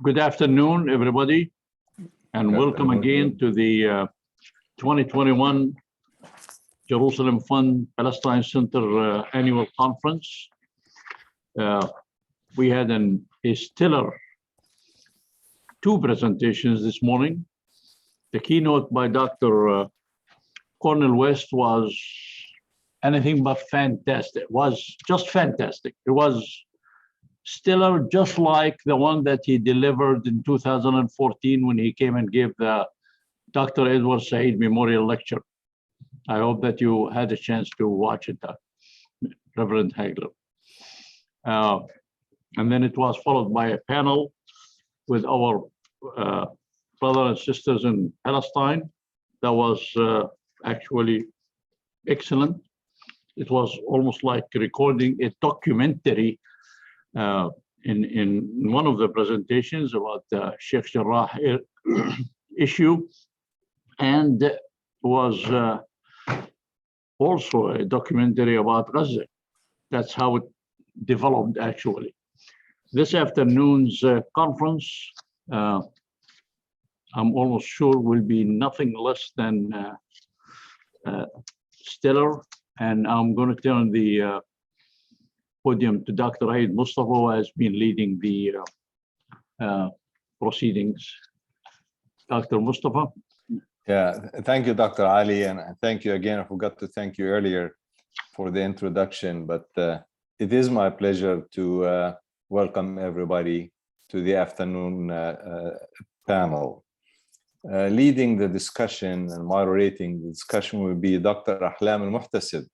Good afternoon, everybody, and welcome again to the 2021 Jerusalem Fund Palestine Center Annual Conference. We had a stellar two presentations this morning. The keynote by Dr. Cornel West was anything but fantastic. It was just fantastic. It was stellar, just like the one that he delivered in 2014 when he came and gave the Dr. Edward Said Memorial Lecture. I hope that you had a chance to watch it, Reverend Hagler. And then it was followed by a panel with our brothers and sisters in Palestine. That was actually excellent. It was almost like recording a documentary in one of the presentations about the Sheikh Jarrah issue, and was also a documentary about Gaza. That's how it developed actually. This afternoon's conference, I'm almost sure will be nothing less than stellar, and I'm going to turn the podium to Dr. Aid Mustafa, who has been leading the proceedings. Dr. Mustafa. Yeah, thank you, Dr. Ali, and thank you again. I forgot to thank you earlier for the introduction, but it is my pleasure to welcome everybody to the afternoon panel. Leading the discussion and moderating the discussion will be Dr. Ahlam Al-Muhtasib,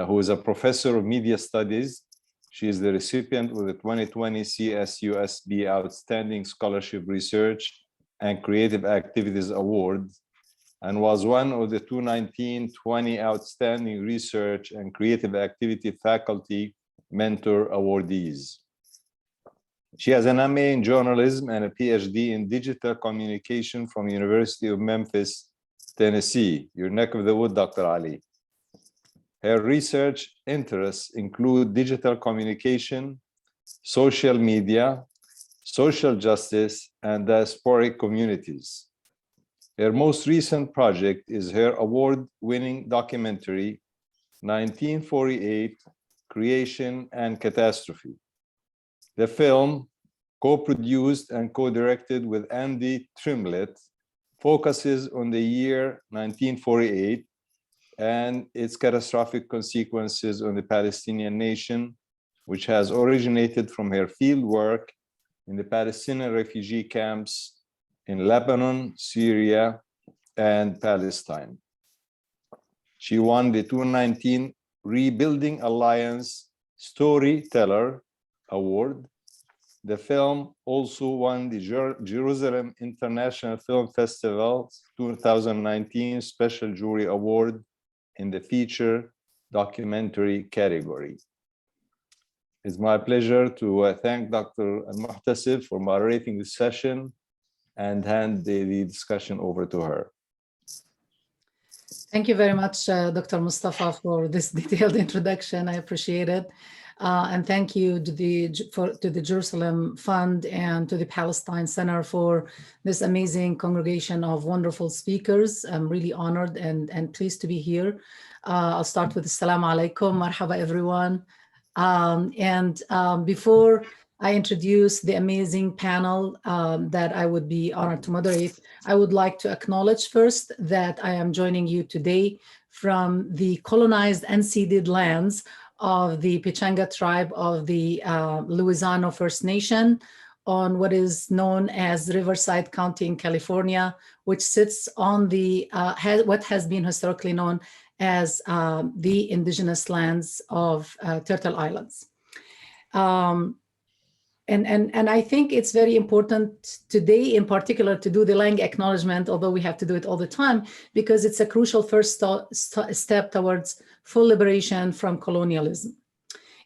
who is a professor of media studies. She is the recipient of the 2020 CSUSB Outstanding Scholarship Research and Creative Activities Award, and was one of the 2019-20 Outstanding Research and Creative Activity Faculty Mentor Awardees. She has an MA in journalism and a PhD in digital communication from University of Memphis, Tennessee, your neck of the wood, Dr. Ali. Her research interests include digital communication, social media, social justice, and diasporic communities. Her most recent project is her award-winning documentary, 1948, Creation and Catastrophe. The film, co-produced and co-directed with Andy Trimlett, focuses on the year 1948 and its catastrophic consequences on the Palestinian nation, which has originated from her field work in the Palestinian refugee camps in Lebanon, Syria, and Palestine. She won the 2019 Rebuilding Alliance Storyteller Award. The film also won the Jerusalem International Film Festival 2019 Special Jury Award in the feature documentary category. It's my pleasure to thank Dr. Al-Muhtasib for moderating this session and hand the discussion over to her. Thank you very much, Dr. Mustafa, for this detailed introduction. I appreciate it. And thank you to the Jerusalem Fund and to the Palestine Center for this amazing congregation of wonderful speakers. I'm really honored and pleased to be here. I'll start with Assalamu alaikum, marhaba everyone. Before I introduce the amazing panel that I would be honored to moderate, I would like to acknowledge first that I am joining you today from the colonized and ceded lands of the Pechanga tribe of the Louisiana First Nation on what is known as Riverside County in California, which sits on the what has been historically known as the indigenous lands of Turtle Islands. And I think it's very important today in particular to do the Lang acknowledgement, although we have to do it all the time, because it's a crucial first step towards full liberation from colonialism.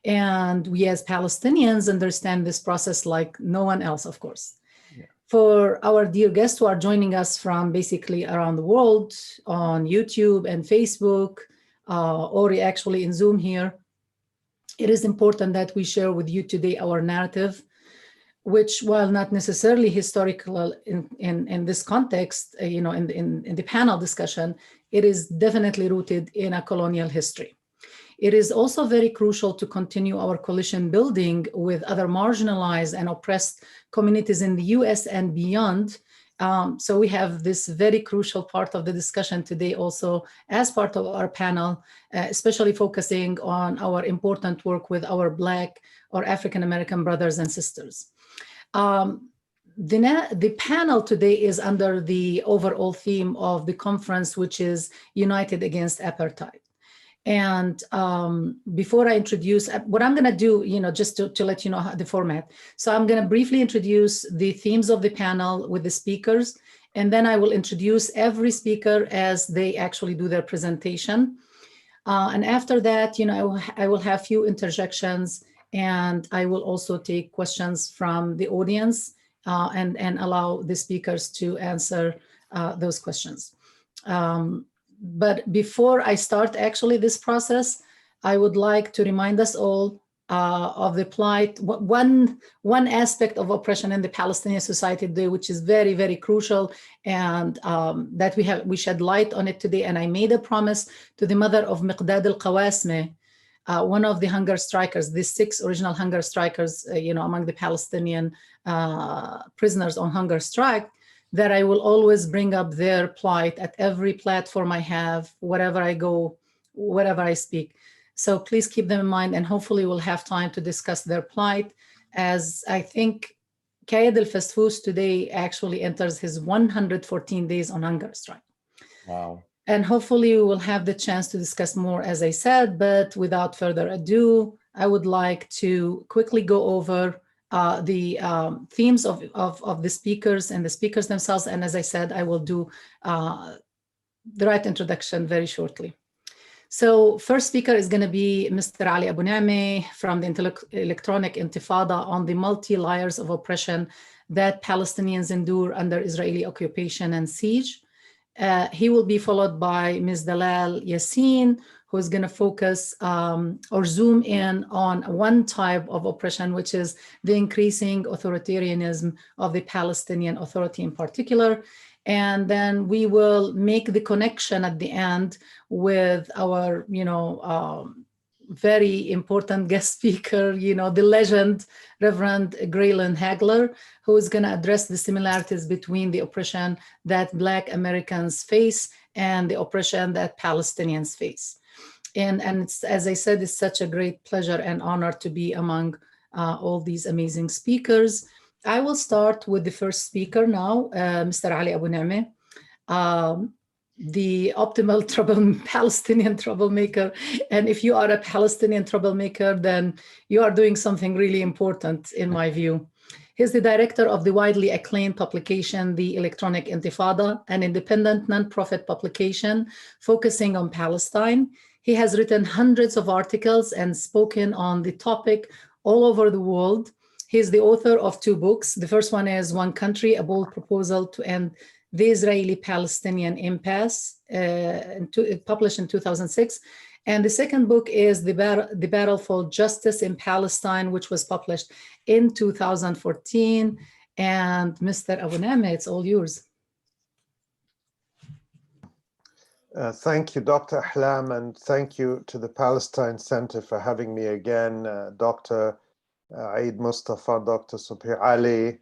And we as Palestinians understand this process like no one else, of course. Yeah. For our dear guests who are joining us from basically around the world on YouTube and Facebook, or actually in Zoom here, it is important that we share with you today our narrative which, while not necessarily historical in this context, in the panel discussion, it is definitely rooted in a colonial history. It is also very crucial to continue our coalition building with other marginalized and oppressed communities in the US and beyond. So we have this very crucial part of the discussion today also as part of our panel, especially focusing on our important work with our Black or African-American brothers and sisters. The panel today is under the overall theme of the conference, which is United Against Apartheid. And before I introduce, what I'm going to do, just to let you know the format. So I'm going to briefly introduce the themes of the panel with the speakers, and then I will introduce every speaker as they actually do their presentation. And after that, I will have few interjections, and I will also take questions from the audience and allow the speakers to answer those questions. But before I start actually this process, I would like to remind us all of the plight, one aspect of oppression in the Palestinian society today, which is very, very crucial, and that we shed light on it today. And I made a promise to the mother of Miqdad al-Qawasme, one of the hunger strikers, the 6 original hunger strikers, among the Palestinian prisoners on hunger strike, that I will always bring up their plight at every platform I have, wherever I go, wherever I speak. So please keep them in mind, and hopefully we'll have time to discuss their plight, as I think Kayed al-Fasfous today actually enters his 114 days on hunger strike. Wow. And hopefully we will have the chance to discuss more, as I said, but without further ado, I would like to quickly go over the themes of the speakers and the speakers themselves. And as I said, I will do the right introduction very shortly. So first speaker is going to be Mr. Ali Abunimah from the Electronic Intifada on the multi-layers of oppression that Palestinians endure under Israeli occupation and siege. He will be followed by Ms. Dalal Yassine, who is going to focus or zoom in on one type of oppression, which is the increasing authoritarianism of the Palestinian Authority in particular. And then we will make the connection at the end with our, very important guest speaker, the legend, Reverend Graylan Hagler, who is going to address the similarities between the oppression that Black Americans face and the oppression that Palestinians face. And it's, as I said, it's such a great pleasure and honor to be among all these amazing speakers. I will start with the first speaker now, Mr. Ali Abunimah, the optimal Palestinian troublemaker. And if you are a Palestinian troublemaker, then you are doing something really important, in my view. He's the director of the widely acclaimed publication, The Electronic Intifada, an independent nonprofit publication focusing on Palestine. He has written hundreds of articles and spoken on the topic all over the world. He's the author of 2 books. The first one is One Country, A Bold Proposal to End the Israeli-Palestinian Impasse, published in 2006. And the second book is The Battle for Justice in Palestine, which was published in 2014. And Mr. Abunimah, it's all yours. Thank you, Dr. Ahlam, and thank you to the Palestine Center for having me again, Dr. Eid Mustafa, Dr. Subhi Ali,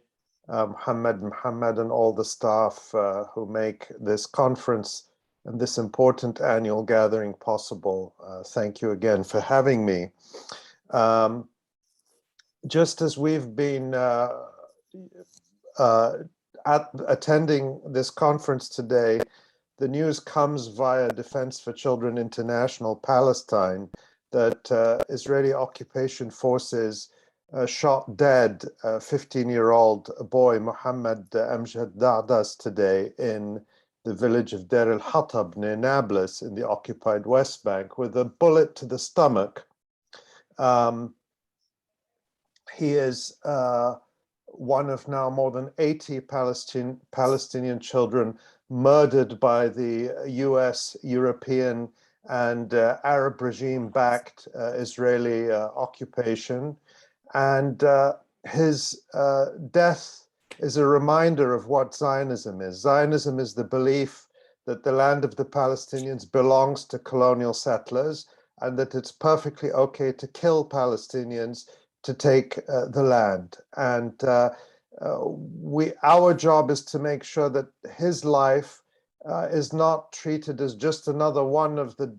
Muhammad, and all the staff who make this conference and this important annual gathering possible. Thank you again for having me. Just as we've been attending this conference today, the news comes via Defense for Children International Palestine that Israeli occupation forces shot dead a 15-year-old boy, Muhammad Amjad Da'das, today in the village of Deir el-Hatab near Nablus in the occupied West Bank with a bullet to the stomach. He is one of now more than 80 Palestinian children murdered by the US, European, and Arab regime-backed Israeli occupation. And his death is a reminder of what Zionism is. Zionism is the belief that the land of the Palestinians belongs to colonial settlers and that it's perfectly okay to kill Palestinians to take the land. And our job is to make sure that his life is not treated as just another one of the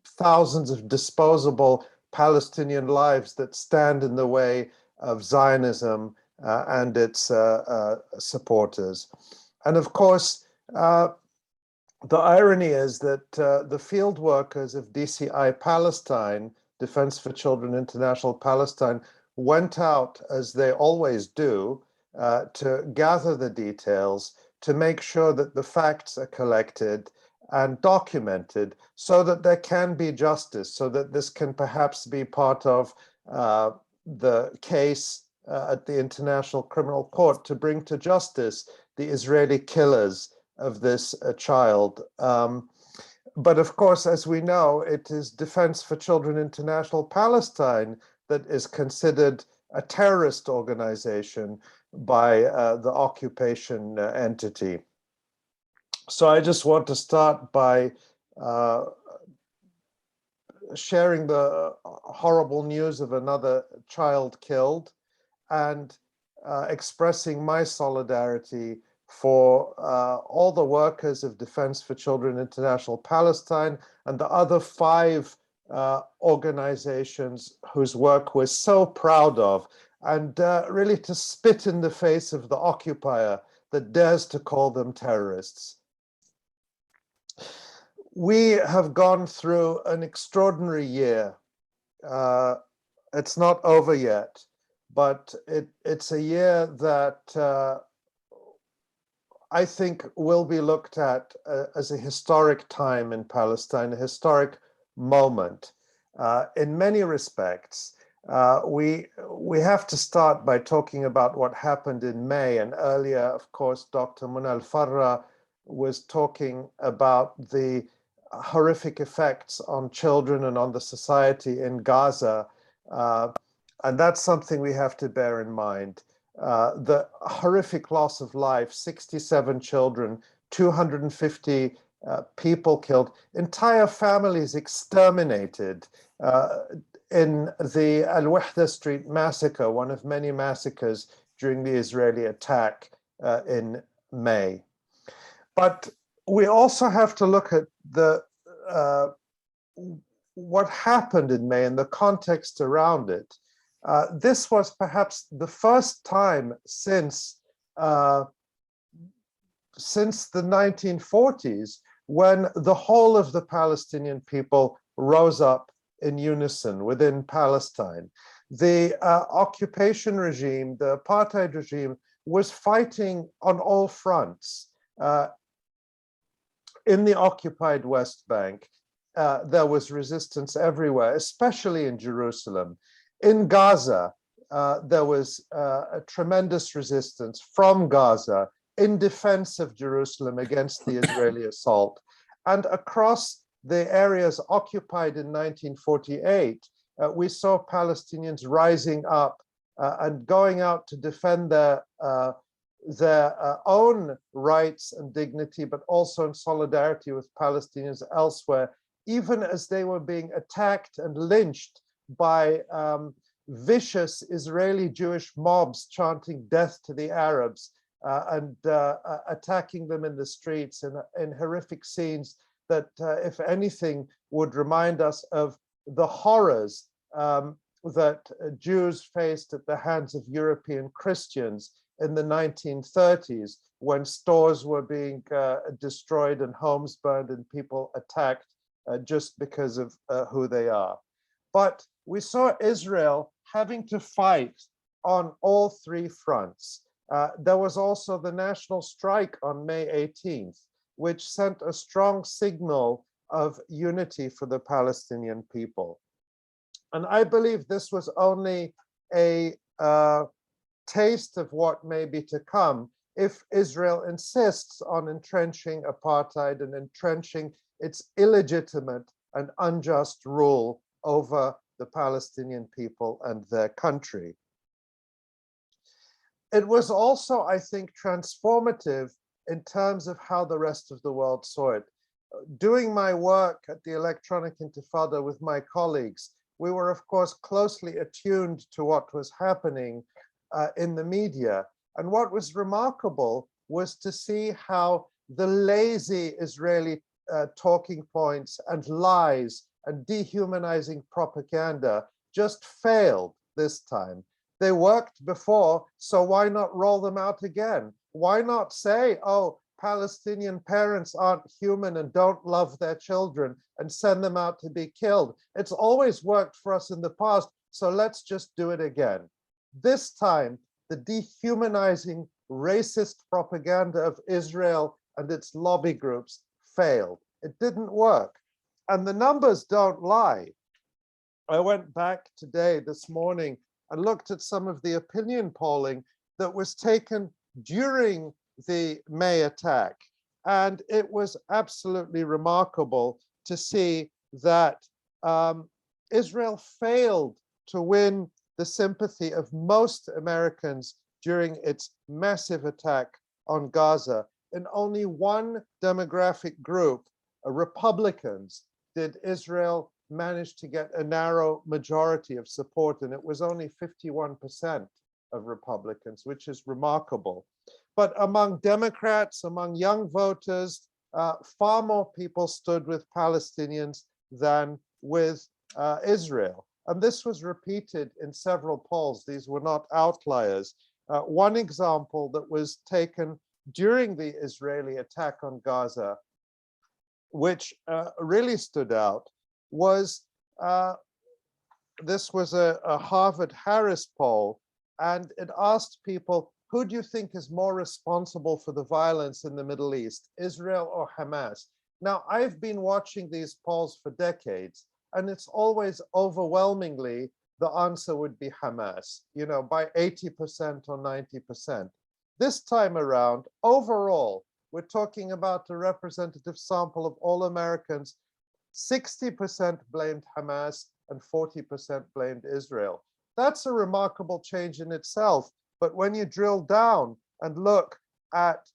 thousands of disposable Palestinian lives that stand in the way of Zionism and its supporters. And of course, the irony is that the field workers of DCI Palestine, Defense for Children International Palestine, went out, as they always do, to gather the details, to make sure that the facts are collected and documented so that there can be justice, so that this can perhaps be part of the case at the International Criminal Court to bring to justice the Israeli killers of this child. But of course, as we know, it is Defense for Children International Palestine that is considered a terrorist organization by the occupation entity. So I just want to start by sharing the horrible news of another child killed and expressing my solidarity for all the workers of Defense for Children International Palestine and the other 5 organizations whose work we're so proud of, and really to spit in the face of the occupier that dares to call them terrorists. We have gone through an extraordinary year. It's not over yet, but it's a year that I think will be looked at as a historic time in Palestine, a historic moment. In many respects, we have to start by talking about what happened in May. And earlier, of course, Dr. Munal Farra was talking about the horrific effects on children and on the society in Gaza. And that's something we have to bear in mind. The horrific loss of life, 67 children, 250 people killed, entire families exterminated in the Al-Wahda Street massacre, one of many massacres during the Israeli attack in May. But we also have to look at what happened in May and the context around it. This was perhaps the first time since the 1940s when the whole of the Palestinian people rose up in unison within Palestine. The occupation regime, the apartheid regime, was fighting on all fronts. In the occupied West Bank, there was resistance everywhere, especially in Jerusalem. In Gaza, there was a tremendous resistance from Gaza in defense of Jerusalem against the Israeli assault. And across the areas occupied in 1948, we saw Palestinians rising up and going out to defend their own rights and dignity, but also in solidarity with Palestinians elsewhere, even as they were being attacked and lynched by vicious Israeli Jewish mobs chanting death to the Arabs and attacking them in the streets in horrific scenes that, if anything, would remind us of the horrors that Jews faced at the hands of European Christians in the 1930s, when stores were being destroyed and homes burned and people attacked just because of who they are. But we saw Israel having to fight on all 3 fronts. There was also the national strike on May 18th, which sent a strong signal of unity for the Palestinian people. And I believe this was only a taste of what may be to come if Israel insists on entrenching apartheid and entrenching its illegitimate and unjust rule over the Palestinian people and their country. it was also, I think, transformative in terms of how the rest of the world saw it. Doing my work at the Electronic Intifada with my colleagues, we were, of course, closely attuned to what was happening in the media. And what was remarkable was to see how the lazy Israeli talking points and lies and dehumanizing propaganda just failed this time. They worked before, so why not roll them out again? Why not say, oh, Palestinian parents aren't human and don't love their children and send them out to be killed? It's always worked for us in the past, so let's just do it again. This time, the dehumanizing, racist propaganda of Israel and its lobby groups failed. It didn't work. And the numbers don't lie. I went back today, this morning, and looked at some of the opinion polling that was taken during the May attack. And it was absolutely remarkable to see that Israel failed to win the sympathy of most Americans during its massive attack on Gaza. In only one demographic group, Republicans, did Israel manage to get a narrow majority of support, and it was only 51% of Republicans, which is remarkable. But among Democrats, among young voters, far more people stood with Palestinians than with Israel. And this was repeated in several polls. These were not outliers. One example that was taken during the Israeli attack on Gaza, which really stood out, was this was a Harvard-Harris poll, and it asked people, who do you think is more responsible for the violence in the Middle East, Israel or Hamas? Now, I've been watching these polls for decades, and it's always overwhelmingly the answer would be Hamas, you know, by 80% or 90%. This time around, overall, we're talking about a representative sample of all Americans. 60% blamed Hamas and 40% blamed Israel. That's a remarkable change in itself. But when you drill down and look at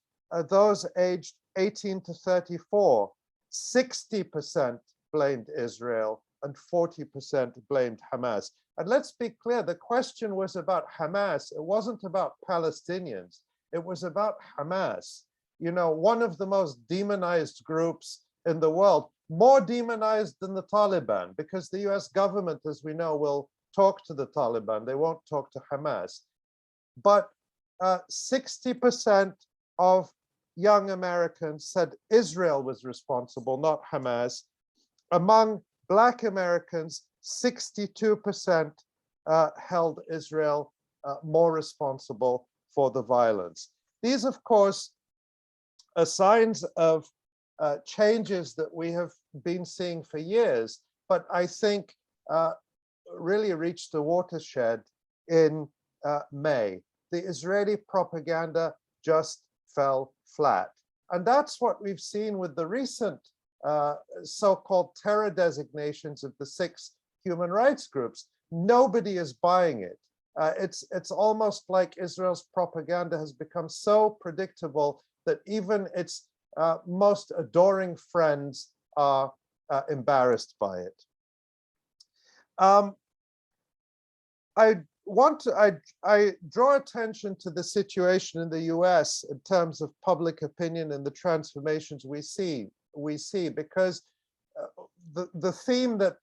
those aged 18 to 34, 60% blamed Israel and 40% blamed Hamas. And let's be clear, the question was about Hamas. It wasn't about Palestinians. It was about Hamas. You know, one of the most demonized groups in the world, more demonized than the Taliban, because the US government, as we know, will talk to the Taliban. They won't talk to Hamas. But 60% of young Americans said Israel was responsible, not Hamas. Among Black Americans, 62% held Israel more responsible for the violence. These, of course, are signs of changes that we have been seeing for years, but I think really reached a watershed in May. The Israeli propaganda just fell flat. And that's what we've seen with the recent so-called terror designations of the 6 human rights groups. Nobody is buying it. It's almost like Israel's propaganda has become so predictable that even its most adoring friends are embarrassed by it. I draw attention to the situation in the US in terms of public opinion and the transformations we see because the theme that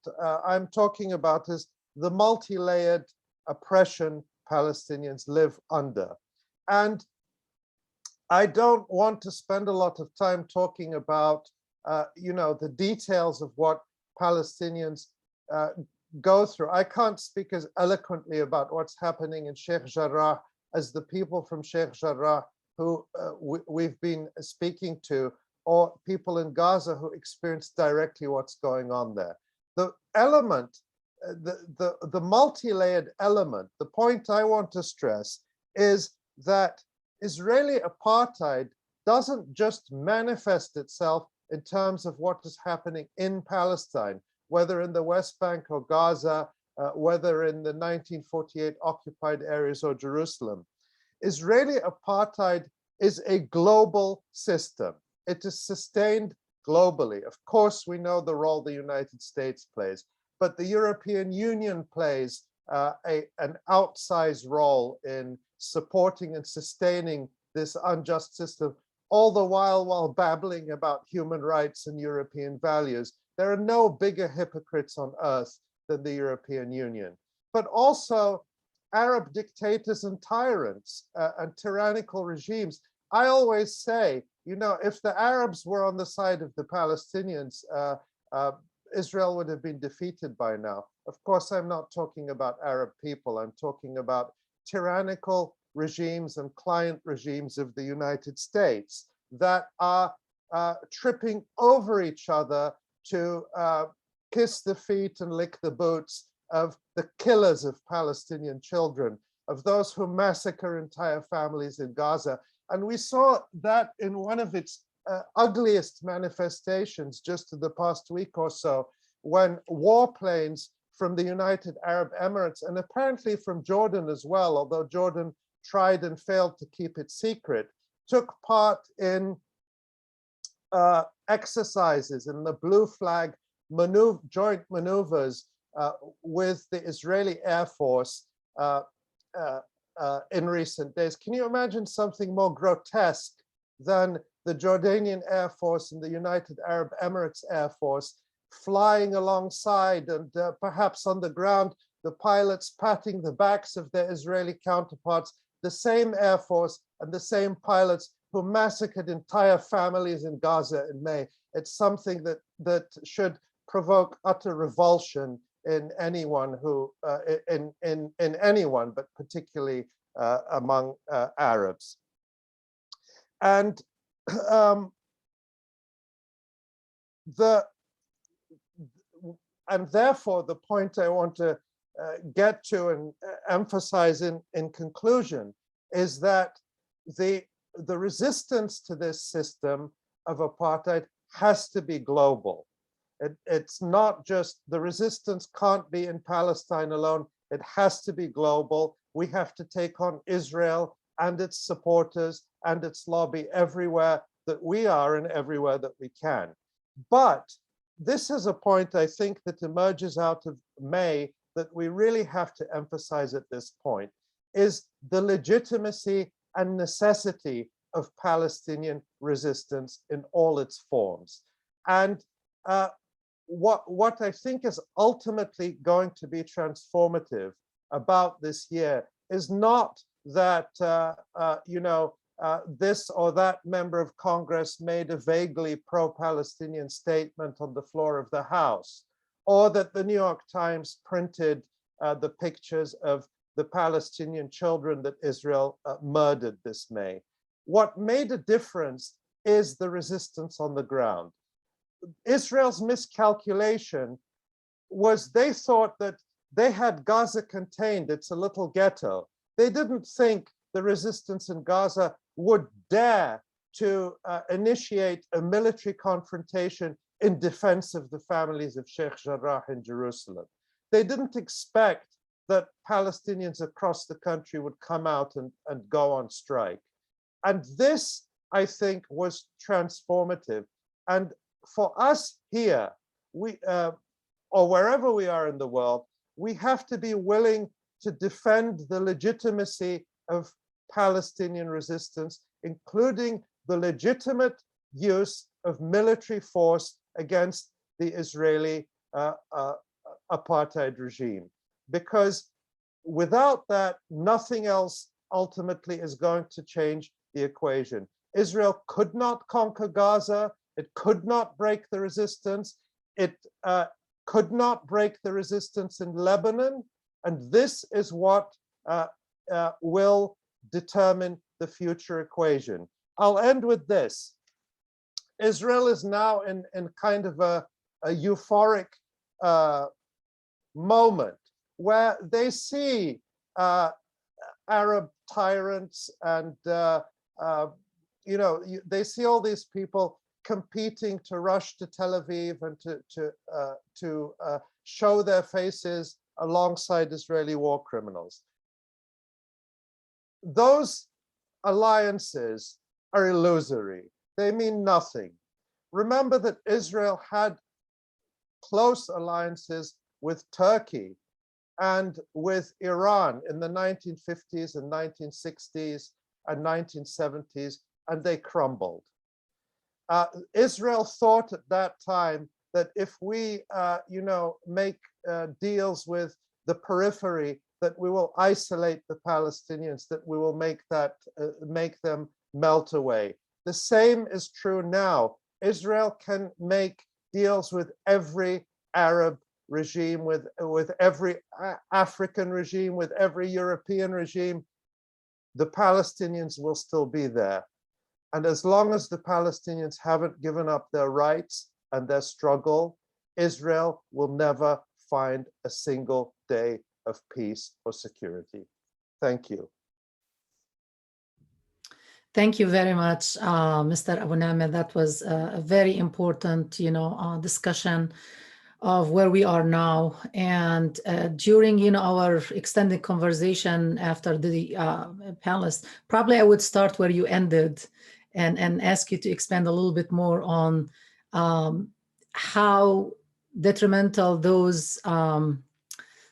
I'm talking about is the multi-layered oppression Palestinians live under. And I don't want to spend a lot of time talking about, you know, the details of what Palestinians go through. I can't speak as eloquently about what's happening in Sheikh Jarrah as the people from Sheikh Jarrah who we've been speaking to, or people in Gaza who experience directly what's going on there. The element, the multi-layered element, the point I want to stress is that Israeli apartheid doesn't just manifest itself in terms of what is happening in Palestine, whether in the West Bank or Gaza, whether in the 1948 occupied areas or Jerusalem. Israeli apartheid is a global system. It is sustained globally. Of course, we know the role the United States plays, but the European Union plays an outsized role in supporting and sustaining this unjust system, all the while babbling about human rights and European values. There are no bigger hypocrites on earth than the European Union. But also Arab dictators and tyrants and tyrannical regimes. I always say, you know, if the Arabs were on the side of the Palestinians, Israel would have been defeated by now. Of course, I'm not talking about Arab people. I'm talking about tyrannical regimes and client regimes of the United States that are tripping over each other to kiss the feet and lick the boots of the killers of Palestinian children, of those who massacre entire families in Gaza. And we saw that in one of its ugliest manifestations just in the past week or so, when warplanes from the United Arab Emirates, and apparently from Jordan as well, although Jordan tried and failed to keep it secret, took part in exercises in the blue flag joint maneuvers with the Israeli Air Force in recent days. Can you imagine something more grotesque than the Jordanian Air Force and the United Arab Emirates Air Force flying alongside, and perhaps on the ground, the pilots patting the backs of their Israeli counterparts, the same Air Force and the same pilots who massacred entire families in Gaza in May? It's something that should provoke utter revulsion in anyone who, in anyone, but particularly among Arabs. And therefore, the point I want to get to and emphasize in conclusion is that the resistance to this system of apartheid has to be global. It's not just, the resistance can't be in Palestine alone. It has to be global. We have to take on Israel and its supporters and its lobby everywhere that we are and everywhere that we can. But this is a point, I think, that emerges out of May that we really have to emphasize at this point, is the legitimacy and necessity of Palestinian resistance in all its forms. And what I think is ultimately going to be transformative about this year is not that this or that member of Congress made a vaguely pro-Palestinian statement on the floor of the House, or that the New York Times printed the pictures of the Palestinian children that Israel murdered this May. What made a difference is the resistance on the ground. Israel's miscalculation was they thought that they had Gaza contained. It's a little ghetto. They didn't think the resistance in Gaza would dare to initiate a military confrontation in defense of the families of Sheikh Jarrah in Jerusalem. They didn't expect that Palestinians across the country would come out and go on strike. And this, I think, was transformative. And for us here, or wherever we are in the world, we have to be willing to defend the legitimacy of Palestinian resistance, including the legitimate use of military force against the Israeli apartheid regime. Because without that, nothing else ultimately is going to change the equation. Israel could not conquer Gaza. It could not break the resistance. It could not break the resistance in Lebanon. And this is what will determine the future equation. I'll end with this. Israel is now in kind of a euphoric moment where they see Arab tyrants and they see all these people competing to rush to Tel Aviv and to show their faces alongside Israeli war criminals. Those alliances are illusory. They mean nothing. Remember that Israel had close alliances with Turkey and with Iran in the 1950s and 1960s and 1970s, and they crumbled. Israel thought at that time that if we, make deals with the periphery, that we will isolate the Palestinians, that we will make them melt away. The same is true now. Israel can make deals with every Arab regime, with every African regime, with every European regime. The Palestinians will still be there. And as long as the Palestinians haven't given up their rights and their struggle, Israel will never find a single day of peace or security. Thank you. Thank you very much, Mr. Abunimah. That was a very important, discussion of where we are now. And during, our extended conversation after the panelists, probably I would start where you ended and ask you to expand a little bit more on how detrimental those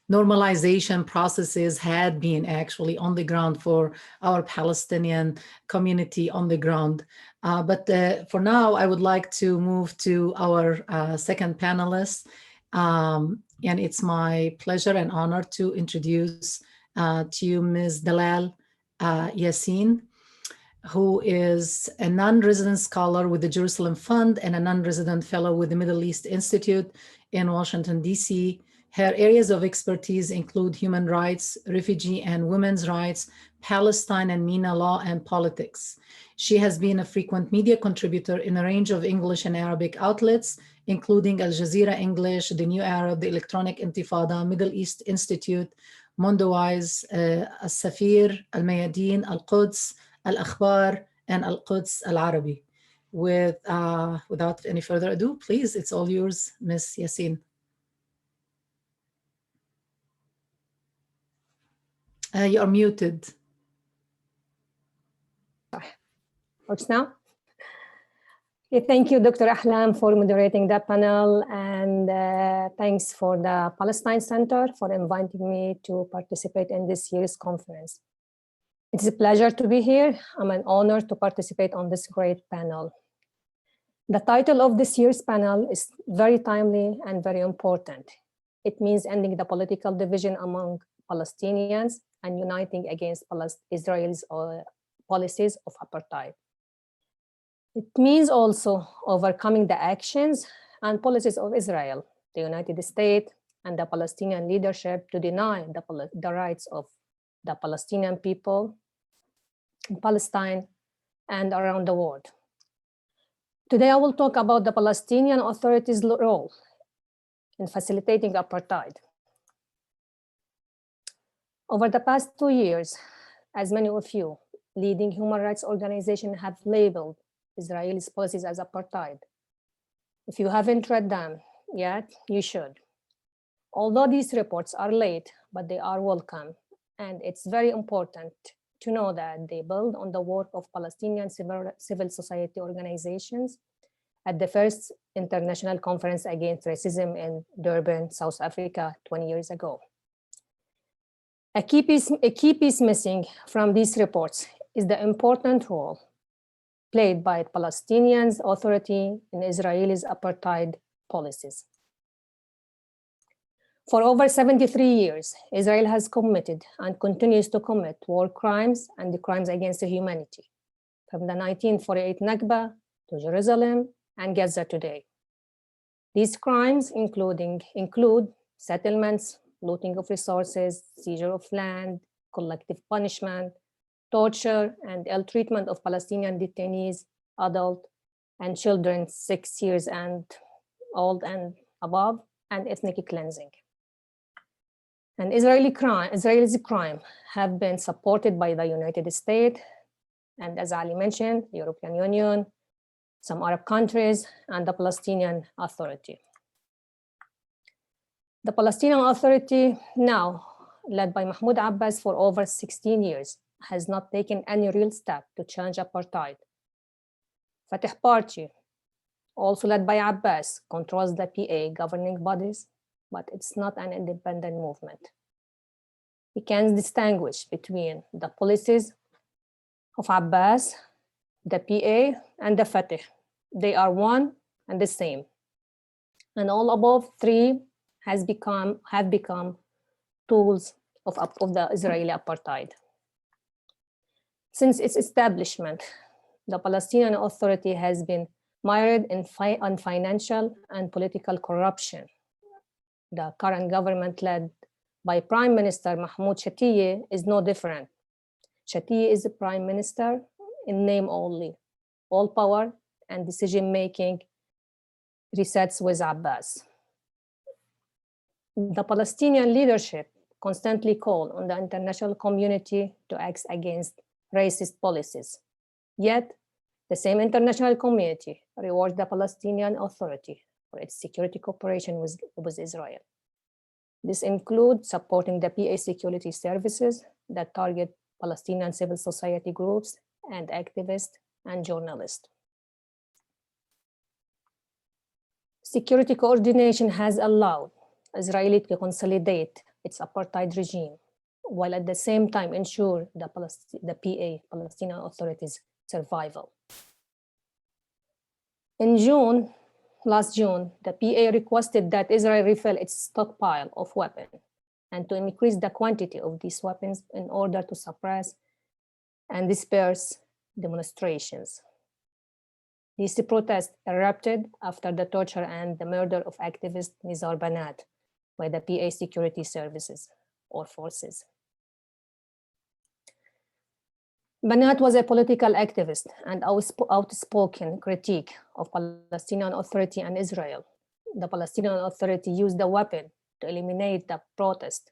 normalization processes had been actually on the ground for our Palestinian community on the ground. But for now, I would like to move to our second panelist. And it's my pleasure and honor to introduce to you Ms. Dalal Yassine, who is a non-resident scholar with the Jerusalem Fund and a non-resident fellow with the Middle East Institute in Washington, D.C. Her areas of expertise include human rights, refugee and women's rights, Palestine and MENA law, and politics. She has been a frequent media contributor in a range of English and Arabic outlets, including Al Jazeera English, The New Arab, The Electronic Intifada, Middle East Institute, Mondowise, Al-Safir, Al-Mayadeen, Al-Quds, Al-Akhbar, and Al-Quds Al-Arabi. Without any further ado, please, it's all yours, Ms. Yassine. You are muted. Works now? Okay, thank you, Dr. Ahlam, for moderating that panel, and thanks for the Palestine Center for inviting me to participate in this year's conference. It's a pleasure to be here. I'm an honor to participate on this great panel. The title of this year's panel is very timely and very important. It means ending the political division among Palestinians and uniting against Israel's policies of apartheid. It means also overcoming the actions and policies of Israel, the United States, and the Palestinian leadership to deny the rights of the Palestinian people in Palestine and around the world. Today, I will talk about the Palestinian Authority's role in facilitating apartheid. Over the past 2 years, as many of you, leading human rights organizations have labeled Israel's policies as apartheid. If you haven't read them yet, you should. Although these reports are late, but they are welcome, and it's very important to know that they build on the work of Palestinian civil society organizations at the first International Conference Against Racism in Durban, South Africa, 20 years ago. A key piece missing from these reports is the important role played by Palestinian Authority in Israel's apartheid policies. For over 73 years, Israel has committed and continues to commit war crimes and the crimes against humanity, from the 1948 Nakba to Jerusalem and Gaza today. These crimes include settlements, looting of resources, seizure of land, collective punishment, torture, and ill treatment of Palestinian detainees, adult and children 6 years and old and above, and ethnic cleansing. And Israeli crime have been supported by the United States, and as Ali mentioned, the European Union, some Arab countries, and the Palestinian Authority. The Palestinian Authority, now led by Mahmoud Abbas for over 16 years, has not taken any real step to change apartheid. Fatah Party, also led by Abbas, controls the PA governing bodies, but it's not an independent movement. We can distinguish between the policies of Abbas, the PA, and the Fatah. They are one and the same. And all above three have become tools of the Israeli apartheid. Since its establishment, the Palestinian Authority has been mired in financial and political corruption. The current government, led by Prime Minister Mahmoud Shatiye, is no different. Shatiye is the Prime Minister in name only. All power and decision-making resets with Abbas. The Palestinian leadership constantly call on the international community to act against racist policies. Yet, the same international community rewards the Palestinian Authority for its security cooperation with Israel. This includes supporting the PA security services that target Palestinian civil society groups and activists and journalists. Security coordination has allowed Israel to consolidate its apartheid regime, while at the same time ensure the PA, Palestinian Authority's survival. In last June, the PA requested that Israel refill its stockpile of weapons and to increase the quantity of these weapons in order to suppress and disperse demonstrations. These protests erupted after the torture and the murder of activist Nizar Banat by the PA security services or forces. Banat was a political activist and outspoken critique of Palestinian Authority and Israel. The Palestinian Authority used the weapon to eliminate the protest,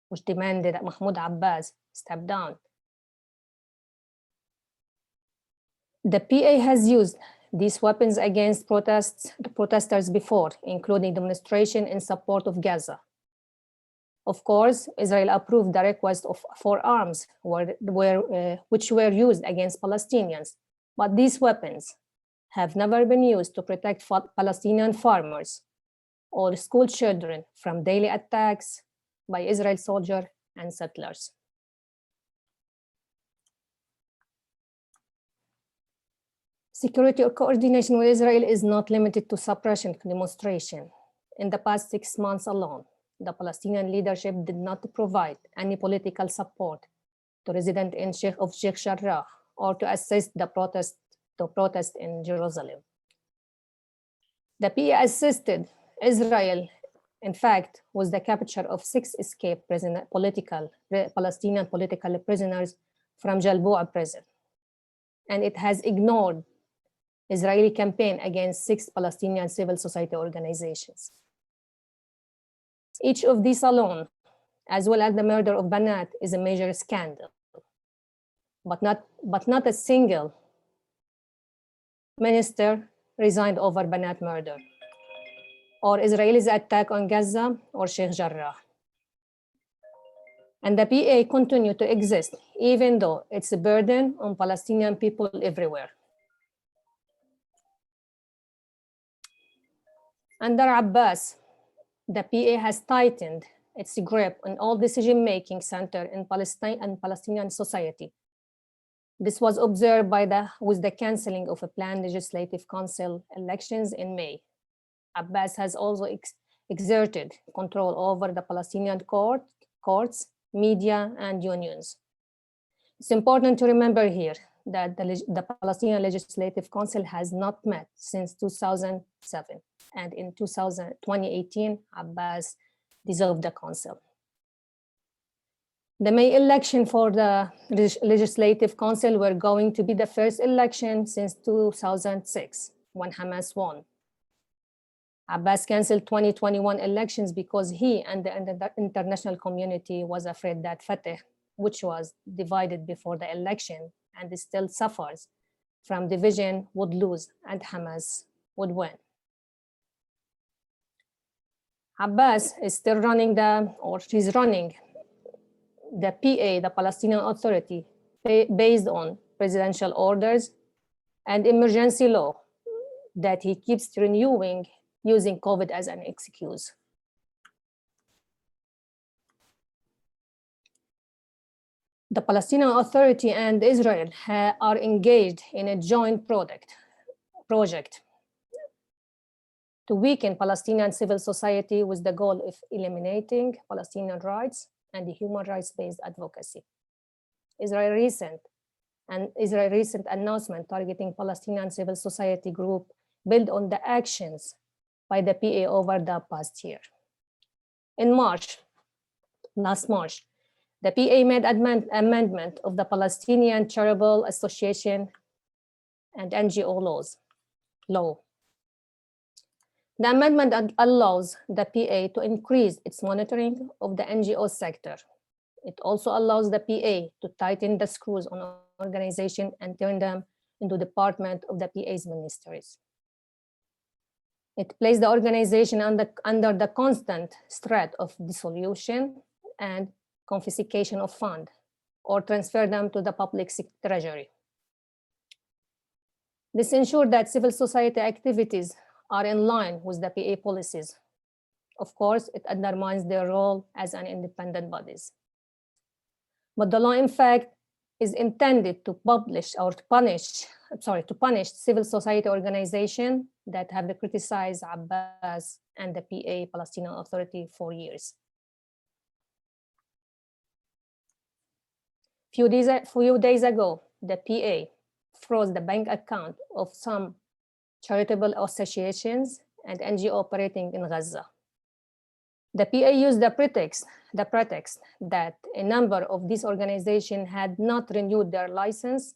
which demanded that Mahmoud Abbas step down. The PA has used these weapons against protesters before, including demonstration in support of Gaza. Of course, Israel approved the request for arms which were used against Palestinians, but these weapons have never been used to protect Palestinian farmers or school children from daily attacks by Israel soldiers and settlers. Security coordination with Israel is not limited to suppression demonstration. In the past 6 months alone, the Palestinian leadership did not provide any political support to residents in Sheikh Jarrah or to assist the protest in Jerusalem. The PA assisted Israel, in fact, with the capture of 6 escaped Palestinian political prisoners from Jalboua prison. And it has ignored Israeli campaign against 6 Palestinian civil society organizations. Each of these alone, as well as the murder of Banat, is a major scandal, but not a single minister resigned over Banat murder, or Israel's attack on Gaza or Sheikh Jarrah. And the PA continued to exist, even though it's a burden on Palestinian people everywhere. Under Abbas, the PA has tightened its grip on all decision-making centered in Palestine and Palestinian society. This was observed with the canceling of a planned legislative council elections in May. Abbas has also exerted control over the Palestinian courts, media, and unions. It's important to remember here that the Palestinian Legislative Council has not met since 2007. And in 2018, Abbas dissolved the council. The May election for the Legislative Council were going to be the first election since 2006, when Hamas won. Abbas canceled 2021 elections because he and the international community was afraid that Fatah, which was divided before the election and still suffers from division, would lose and Hamas would win. Abbas is still running the PA, the Palestinian Authority, based on presidential orders and emergency law that he keeps renewing using COVID as an excuse. The Palestinian Authority and Israel are engaged in a joint project to weaken Palestinian civil society with the goal of eliminating Palestinian rights and the human rights-based advocacy. Israel's recent announcement targeting Palestinian civil society group built on the actions by the PA over the past year. In last March, the PA made amendment of the Palestinian Charitable Association and NGO law. The amendment allows the PA to increase its monitoring of the NGO sector. It also allows the PA to tighten the screws on organization and turn them into department of the PA's ministries. It placed the organization under the constant threat of dissolution and confiscation of funds, or transfer them to the public treasury. This ensured that civil society activities are in line with the PA policies. Of course, it undermines their role as an independent bodies. But the law, in fact, is intended to punish civil society organizations that have criticized Abbas and the PA Palestinian Authority for years. Few days ago, the PA froze the bank account of some charitable associations and NGO operating in Gaza. The PA used the pretext that a number of these organizations had not renewed their license,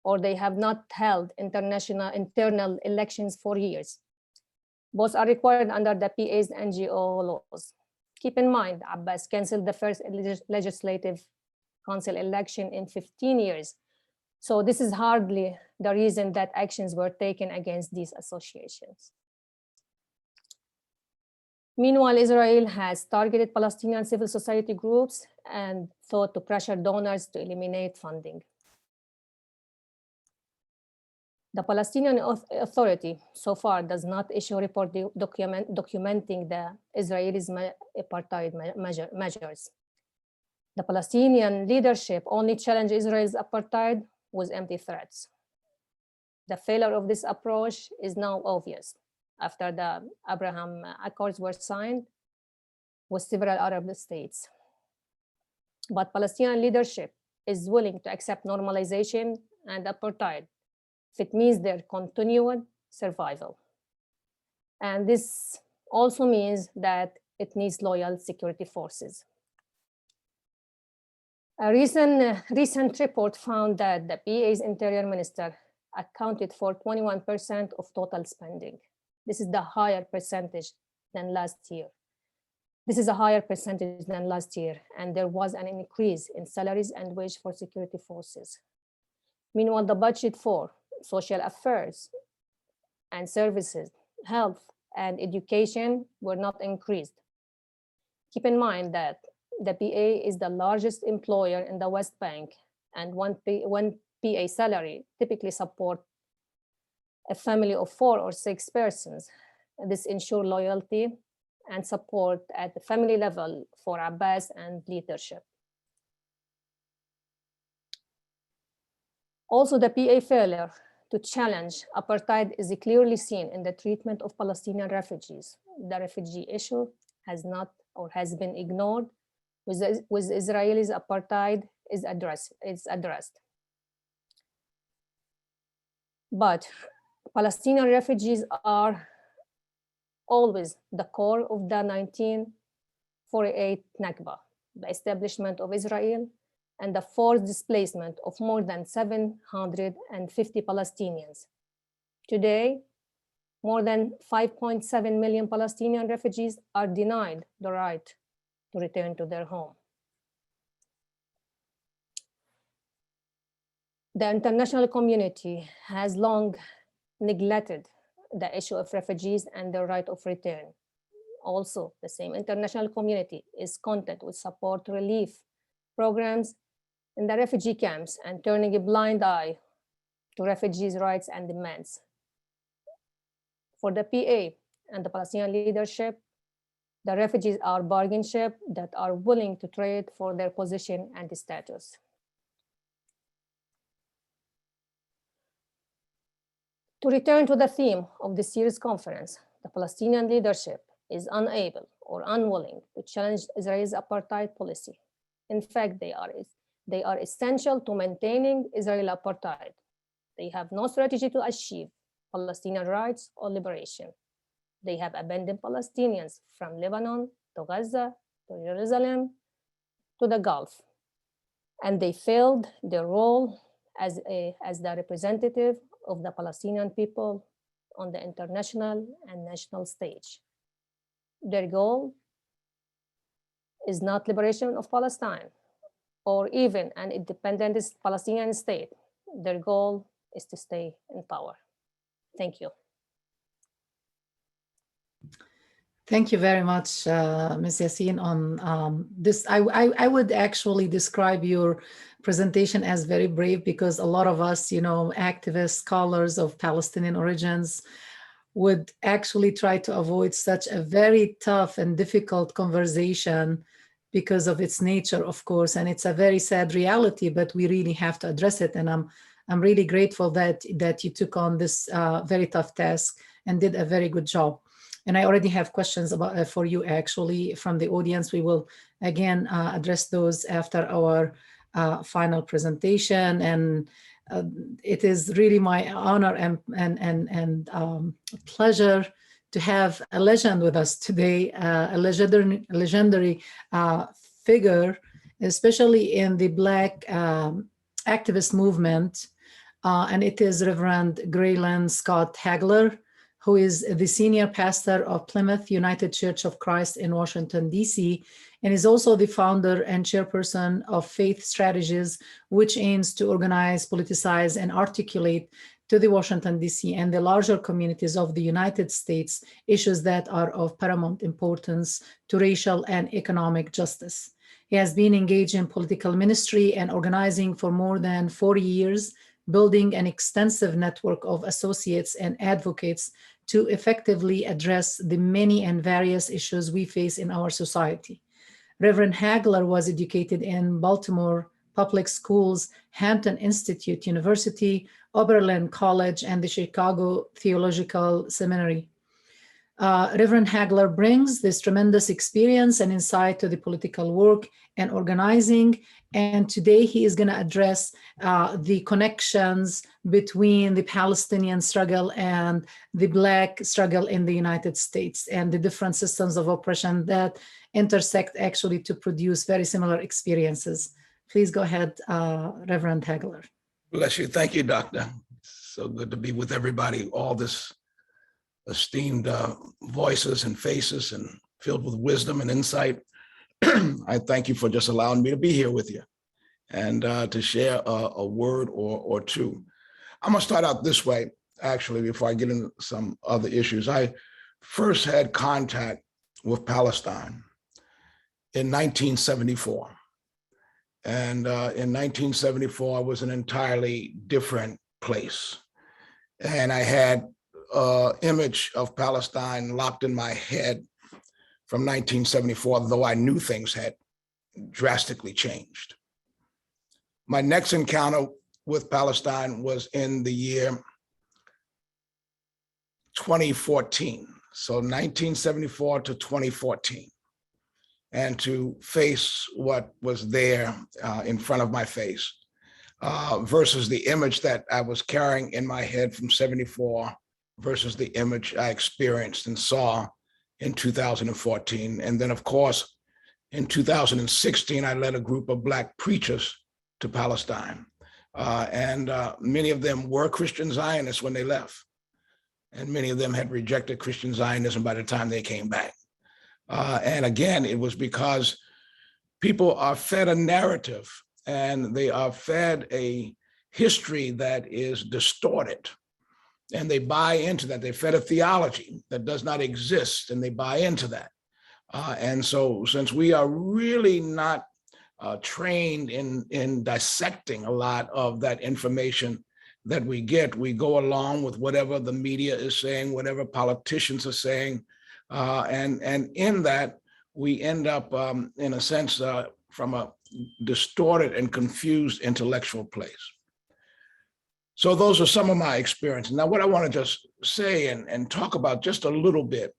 or they have not held internal elections for years. Both are required under the PA's NGO laws. Keep in mind, Abbas canceled the first legislative council election in 15 years. So this is hardly the reason that actions were taken against these associations. Meanwhile, Israel has targeted Palestinian civil society groups and sought to pressure donors to eliminate funding. The Palestinian Authority so far does not issue a report documenting the Israelis' apartheid measures. The Palestinian leadership only challenged Israel's apartheid with empty threats. The failure of this approach is now obvious after the Abraham Accords were signed with several Arab states. But Palestinian leadership is willing to accept normalization and apartheid if it means their continued survival. And this also means that it needs loyal security forces. A recent report found that the PA's interior minister accounted for 21% of total spending. This is the higher percentage than last year. This is a higher percentage than last year, and there was an increase in salaries and wage for security forces. Meanwhile, the budget for social affairs and services, health and education were not increased. Keep in mind that the PA is the largest employer in the West Bank, and one PA salary typically supports a family of 4 or 6 persons. This ensures loyalty and support at the family level for Abbas and leadership. Also, the PA failure to challenge apartheid is clearly seen in the treatment of Palestinian refugees. The refugee issue has not or has been ignored, with Israelis' apartheid is addressed. But Palestinian refugees are always the core of the 1948 Nakba, the establishment of Israel, and the forced displacement of more than 750 Palestinians. Today, more than 5.7 million Palestinian refugees are denied the right to return to their home. The international community has long neglected the issue of refugees and their right of return. Also, the same international community is content with support relief programs in the refugee camps and turning a blind eye to refugees' rights and demands. For the PA and the Palestinian leadership, the refugees are bargain ship that are willing to trade for their position and status. To return to the theme of this year's conference, the Palestinian leadership is unable or unwilling to challenge Israel's apartheid policy. In fact, they are essential to maintaining Israeli apartheid. They have no strategy to achieve Palestinian rights or liberation. They have abandoned Palestinians from Lebanon to Gaza to Jerusalem to the Gulf. And they failed their role as the representative of the Palestinian people on the international and national stage. Their goal is not liberation of Palestine or even an independent Palestinian state. Their goal is to stay in power. Thank you. Thank you very much, Ms. Yassine, on this. I would actually describe your presentation as very brave, because a lot of us, activists, scholars of Palestinian origins would actually try to avoid such a very tough and difficult conversation because of its nature, of course, and it's a very sad reality, but we really have to address it. And I'm really grateful that you took on this very tough task and did a very good job. And I already have questions for you actually from the audience. We will again address those after our final presentation. And it is really my honor and pleasure to have a legend with us today, a legendary figure, especially in the Black activist movement. And it is Reverend Graylan Scott Hagler, who is the senior pastor of Plymouth United Church of Christ in Washington, D.C., and is also the founder and chairperson of Faith Strategies, which aims to organize, politicize, and articulate to the Washington, D.C. and the larger communities of the United States issues that are of paramount importance to racial and economic justice. He has been engaged in political ministry and organizing for more than 40 years, building an extensive network of associates and advocates to effectively address the many and various issues we face in our society. Reverend Hagler was educated in Baltimore Public Schools, Hampton Institute University, Oberlin College, and the Chicago Theological Seminary. Reverend Hagler brings this tremendous experience and insight to the political work and organizing. And today he is going to address the connections between the Palestinian struggle and the Black struggle in the United States and the different systems of oppression that intersect actually to produce very similar experiences. Please go ahead, Reverend Hagler. Bless you. Thank you, Doctor. So good to be with everybody, all this esteemed voices and faces and filled with wisdom and insight. I thank you for just allowing me to be here with you and to share a word or two. I'm gonna start out this way, actually, before I get into some other issues. I first had contact with Palestine in 1974. And in 1974, I was in an entirely different place. And I had an image of Palestine locked in my head from 1974, though I knew things had drastically changed. My next encounter with Palestine was in the year 2014, so 1974 to 2014, and to face what was there in front of my face versus the image that I was carrying in my head from 74 versus the image I experienced and saw in 2014. And then, of course, in 2016, I led a group of Black preachers to Palestine. And many of them were Christian Zionists when they left. And many of them had rejected Christian Zionism by the time they came back. And again, it was because people are fed a narrative and they are fed a history that is distorted. And they buy into that. They fed a theology that does not exist, and they buy into that. And so since we are really not trained in dissecting a lot of that information that we get. We go along with whatever the media is saying, whatever politicians are saying, and in that we end up, in a sense, from a distorted and confused intellectual place. So those are some of my experiences. Now, what I want to just say and talk about just a little bit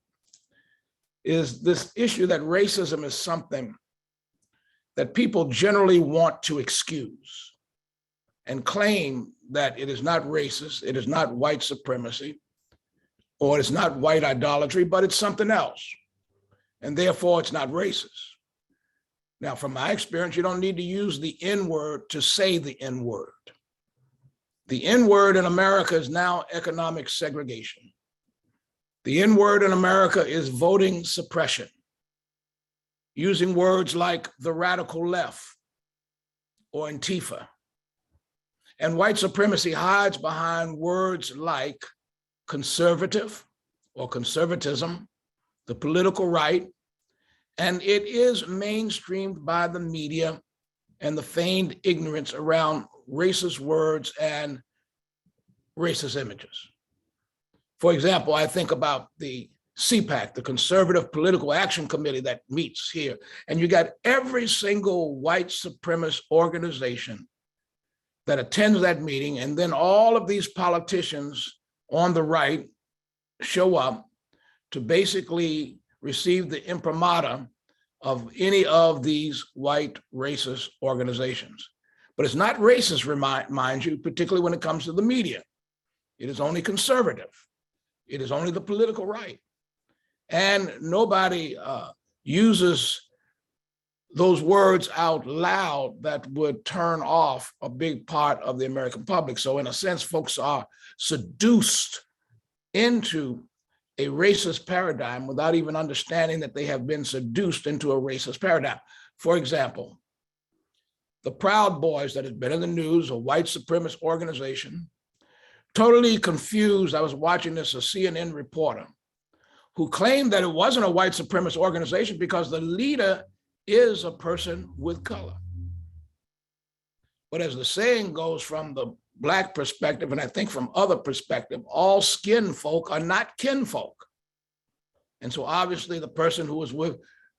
is this issue that racism is something that people generally want to excuse and claim that it is not racist, it is not white supremacy, or it's not white idolatry, but it's something else. And therefore, it's not racist. Now, from my experience, you don't need to use the N-word to say the N-word. The N-word in America is now economic segregation. The N-word in America is voting suppression, using words like the radical left or Antifa. And white supremacy hides behind words like conservative or conservatism, the political right, and it is mainstreamed by the media and the feigned ignorance around racist words and racist images. For example, I think about the CPAC, the Conservative Political Action Committee that meets here, and you got every single white supremacist organization that attends that meeting, and then all of these politicians on the right show up to basically receive the imprimatur of any of these white racist organizations. But it's not racist, mind you, particularly when it comes to the media. It is only conservative. It is only the political right. And nobody uses those words out loud that would turn off a big part of the American public. So in a sense, folks are seduced into a racist paradigm without even understanding that they have been seduced into a racist paradigm. For example, the Proud Boys that has been in the news, a white supremacist organization, totally confused. I was watching this, a CNN reporter who claimed that it wasn't a white supremacist organization because the leader is a person with color. But as the saying goes, from the Black perspective, and I think from other perspective, all skin folk are not kinfolk. And so obviously the person who was with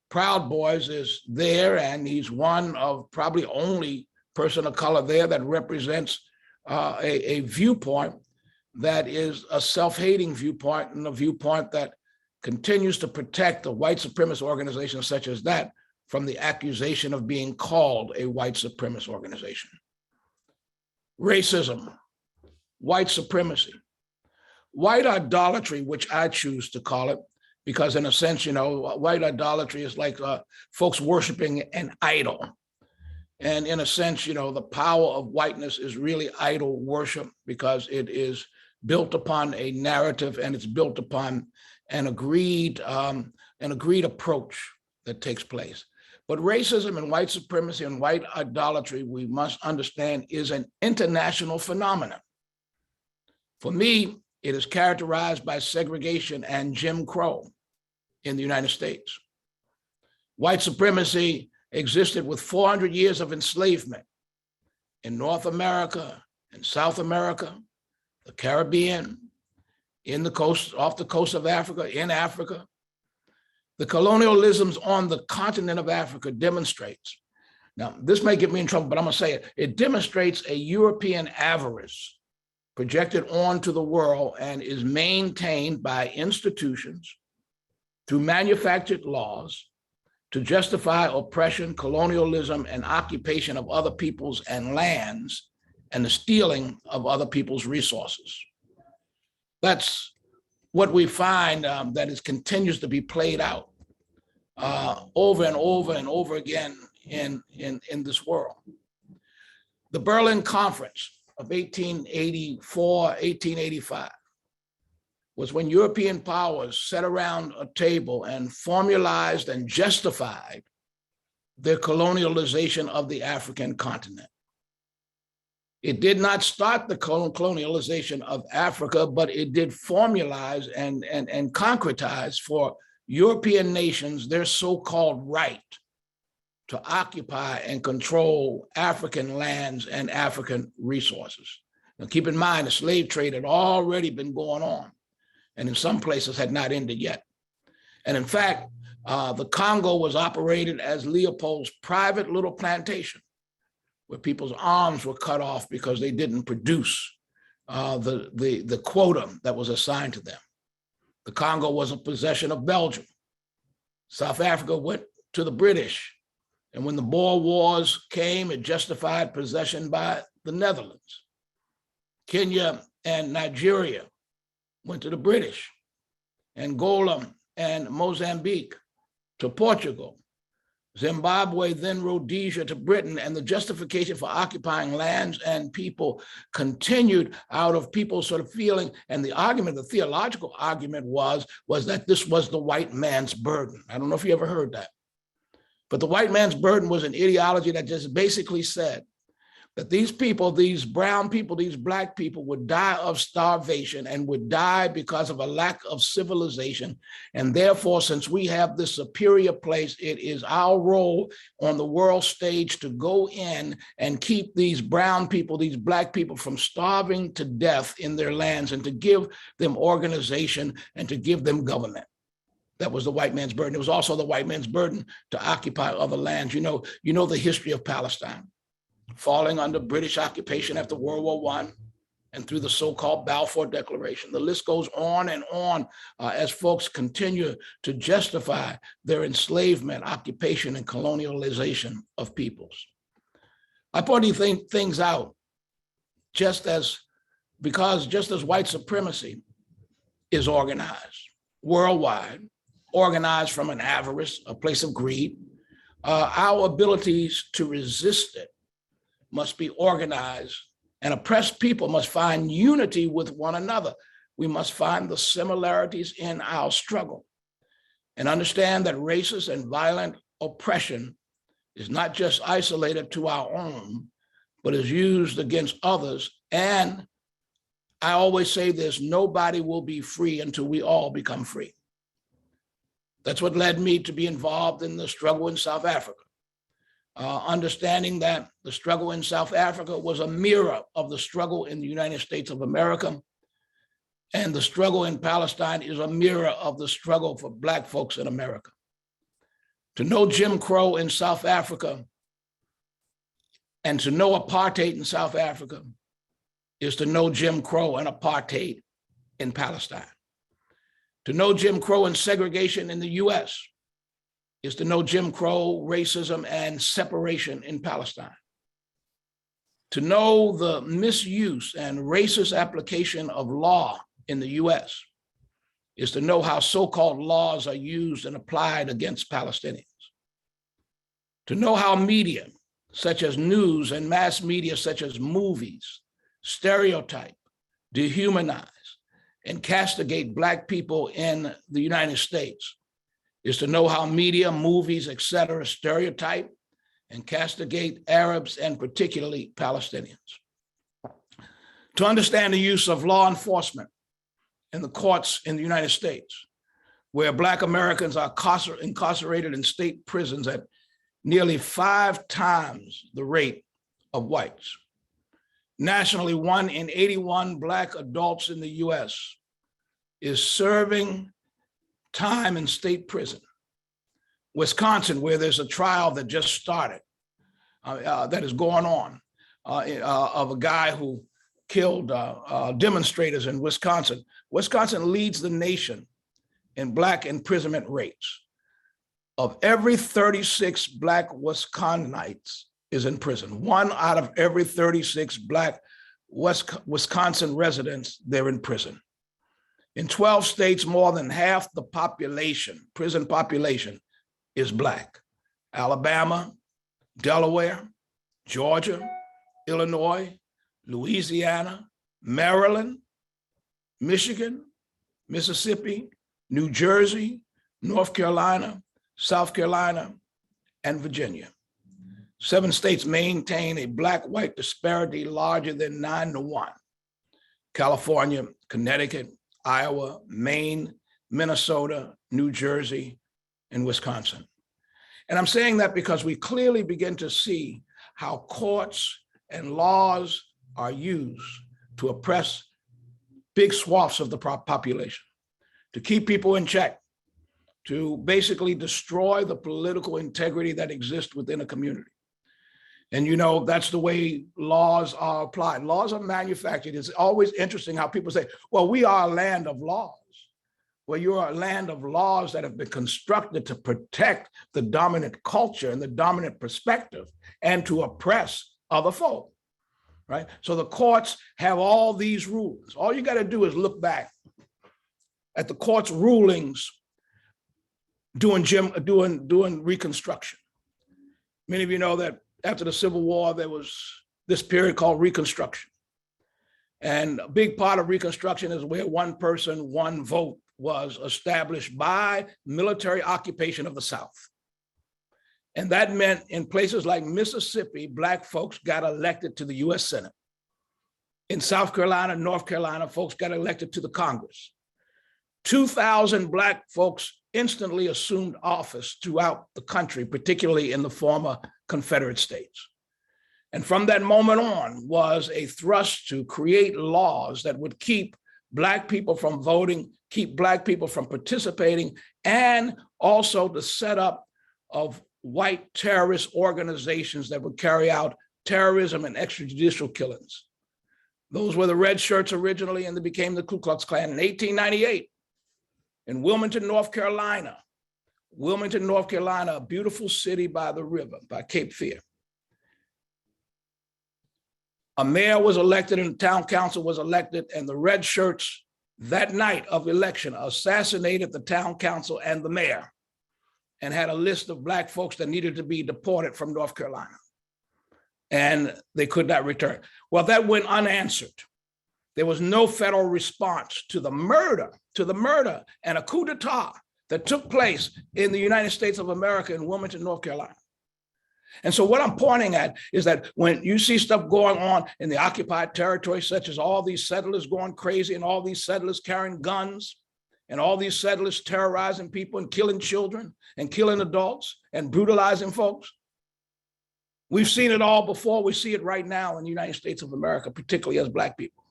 Proud Boys is there, and he's one of probably only person of color there that represents a viewpoint that is a self-hating viewpoint, and a viewpoint that continues to protect the white supremacist organizations such as that from the accusation of being called a white supremacist organization. Racism, white supremacy, white idolatry, which I choose to call it, because in a sense, you know, white idolatry is like folks worshiping an idol. And in a sense, you know, the power of whiteness is really idol worship because it is built upon a narrative and it's built upon an agreed approach that takes place. But racism and white supremacy and white idolatry, we must understand, is an international phenomenon. For me, it is characterized by segregation and Jim Crow in the United States. White supremacy existed with 400 years of enslavement in North America and South America, the Caribbean, off the coast of Africa, in Africa. The colonialisms on the continent of Africa demonstrates. Now, this may get me in trouble, but I'm gonna say it. It demonstrates a European avarice projected onto the world and is maintained by institutions through manufactured laws to justify oppression, colonialism, and occupation of other peoples and lands, and the stealing of other people's resources. That's what we find that continues to be played out over and over and over again in this world. The Berlin Conference of 1884, 1885 was when European powers sat around a table and formalized and justified their colonialization of the African continent. It did not start the colonialization of Africa, but it did formalize and concretize for European nations their so-called right to occupy and control African lands and African resources. Now, keep in mind, the slave trade had already been going on, and in some places had not ended yet. And in fact, the Congo was operated as Leopold's private little plantation, where people's arms were cut off because they didn't produce the quota that was assigned to them. The Congo was a possession of Belgium. South Africa went to the British. And when the Boer Wars came, it justified possession by the Netherlands. Kenya and Nigeria went to the British. Angola and Mozambique to Portugal. Zimbabwe, then Rhodesia to Britain, and the justification for occupying lands and people continued out of people's sort of feeling. And the argument, the theological argument was that this was the white man's burden. I don't know if you ever heard that. But the white man's burden was an ideology that just basically said that these people, these brown people, these black people would die of starvation and would die because of a lack of civilization. And therefore, since we have this superior place, it is our role on the world stage to go in and keep these brown people, these black people from starving to death in their lands and to give them organization and to give them government. That was the white man's burden. It was also the white man's burden to occupy other lands. You know the history of Palestine, falling under British occupation after World War I and through the so-called Balfour Declaration. The list goes on and on as folks continue to justify their enslavement, occupation, and colonialization of peoples. I point these things out just as white supremacy is organized worldwide, organized from an avarice, a place of greed, our abilities to resist it must be organized, and oppressed people must find unity with one another. We must find the similarities in our struggle and understand that racist and violent oppression is not just isolated to our own, but is used against others. And I always say this, nobody will be free until we all become free. That's what led me to be involved in the struggle in South Africa. Understanding that the struggle in South Africa was a mirror of the struggle in the United States of America. And the struggle in Palestine is a mirror of the struggle for Black folks in America. To know Jim Crow in South Africa and to know apartheid in South Africa is to know Jim Crow and apartheid in Palestine. To know Jim Crow and segregation in the US is to know Jim Crow, racism, and separation in Palestine. To know the misuse and racist application of law in the US is to know how so-called laws are used and applied against Palestinians. To know how media, such as news and mass media, such as movies, stereotype, dehumanize, and castigate Black people in the United States is to know how media, movies, et cetera, stereotype and castigate Arabs and particularly Palestinians. To understand the use of law enforcement in the courts in the United States, where Black Americans are incarcerated in state prisons at nearly 5 times the rate of whites. Nationally, 1 in 81 Black adults in the US is serving time in state prison. Wisconsin, where there's a trial that just started, that is going on, of a guy who killed demonstrators in Wisconsin. Wisconsin leads the nation in Black imprisonment rates. Of every 36 Black Wisconsinites is in prison. 1 out of every 36 Black Wisconsin residents, they're in prison. In 12 states, more than half the population, prison population, is Black. Alabama, Delaware, Georgia, Illinois, Louisiana, Maryland, Michigan, Mississippi, New Jersey, North Carolina, South Carolina, and Virginia. 7 states maintain a Black-white disparity larger than 9-to-1. California, Connecticut, Iowa, Maine, Minnesota, New Jersey, and Wisconsin. And I'm saying that because we clearly begin to see how courts and laws are used to oppress big swaths of the population, to keep people in check, to basically destroy the political integrity that exists within a community. And you know, that's the way laws are applied. Laws are manufactured. It's always interesting how people say, well, we are a land of laws. Well, you're a land of laws that have been constructed to protect the dominant culture and the dominant perspective and to oppress other folk, right? So the courts have all these rulings. All you got to do is look back at the court's rulings doing Reconstruction. Many of you know that after the Civil War, there was this period called Reconstruction. And a big part of Reconstruction is where one person, one vote was established by military occupation of the South. And that meant in places like Mississippi, Black folks got elected to the US Senate. In South Carolina, North Carolina, folks got elected to the Congress. 2,000 Black folks instantly assumed office throughout the country, particularly in the former Confederate states. And from that moment on was a thrust to create laws that would keep Black people from voting, keep Black people from participating, and also the setup of white terrorist organizations that would carry out terrorism and extrajudicial killings. Those were the red shirts originally, and they became the Ku Klux Klan in 1898 in Wilmington, North Carolina. Wilmington, North Carolina, a beautiful city by the river, by Cape Fear. A mayor was elected and the town council was elected, and the red shirts that night of election assassinated the town council and the mayor and had a list of Black folks that needed to be deported from North Carolina. And they could not return. Well, that went unanswered. There was no federal response to the murder and a coup d'etat that took place in the United States of America in Wilmington, North Carolina. And so what I'm pointing at is that when you see stuff going on in the occupied territory, such as all these settlers going crazy and all these settlers carrying guns and all these settlers terrorizing people and killing children and killing adults and brutalizing folks, we've seen it all before. We see it right now in the United States of America, particularly as Black people.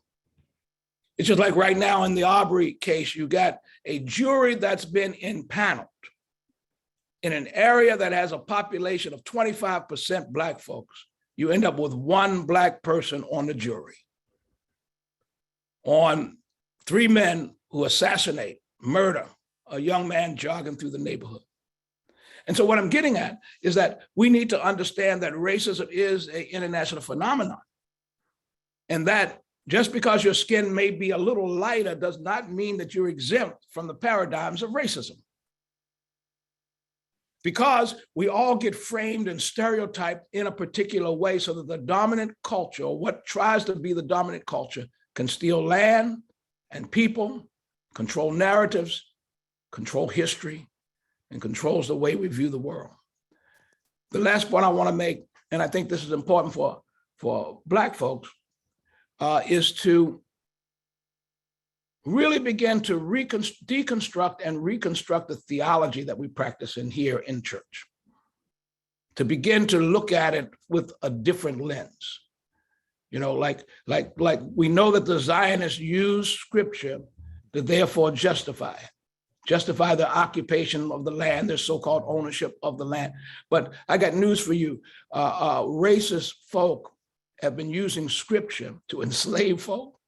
It's just like right now in the Aubrey case, you got a jury that's been impaneled in an area that has a population of 25% Black folks. You end up with one Black person on the jury on 3 men who assassinate, murder a young man jogging through the neighborhood. And so what I'm getting at is that we need to understand that racism is an international phenomenon, and that just because your skin may be a little lighter does not mean that you're exempt from the paradigms of racism. Because we all get framed and stereotyped in a particular way so that the dominant culture, or what tries to be the dominant culture, can steal land and people, control narratives, control history, and controls the way we view the world. The last point I want to make, and I think this is important for Black folks, is to really begin to deconstruct and reconstruct the theology that we practice in here in church, to begin to look at it with a different lens. You know, like we know that the Zionists use scripture to therefore justify the occupation of the land, their so-called ownership of the land. But I got news for you. Racist folk have been using scripture to enslave folk.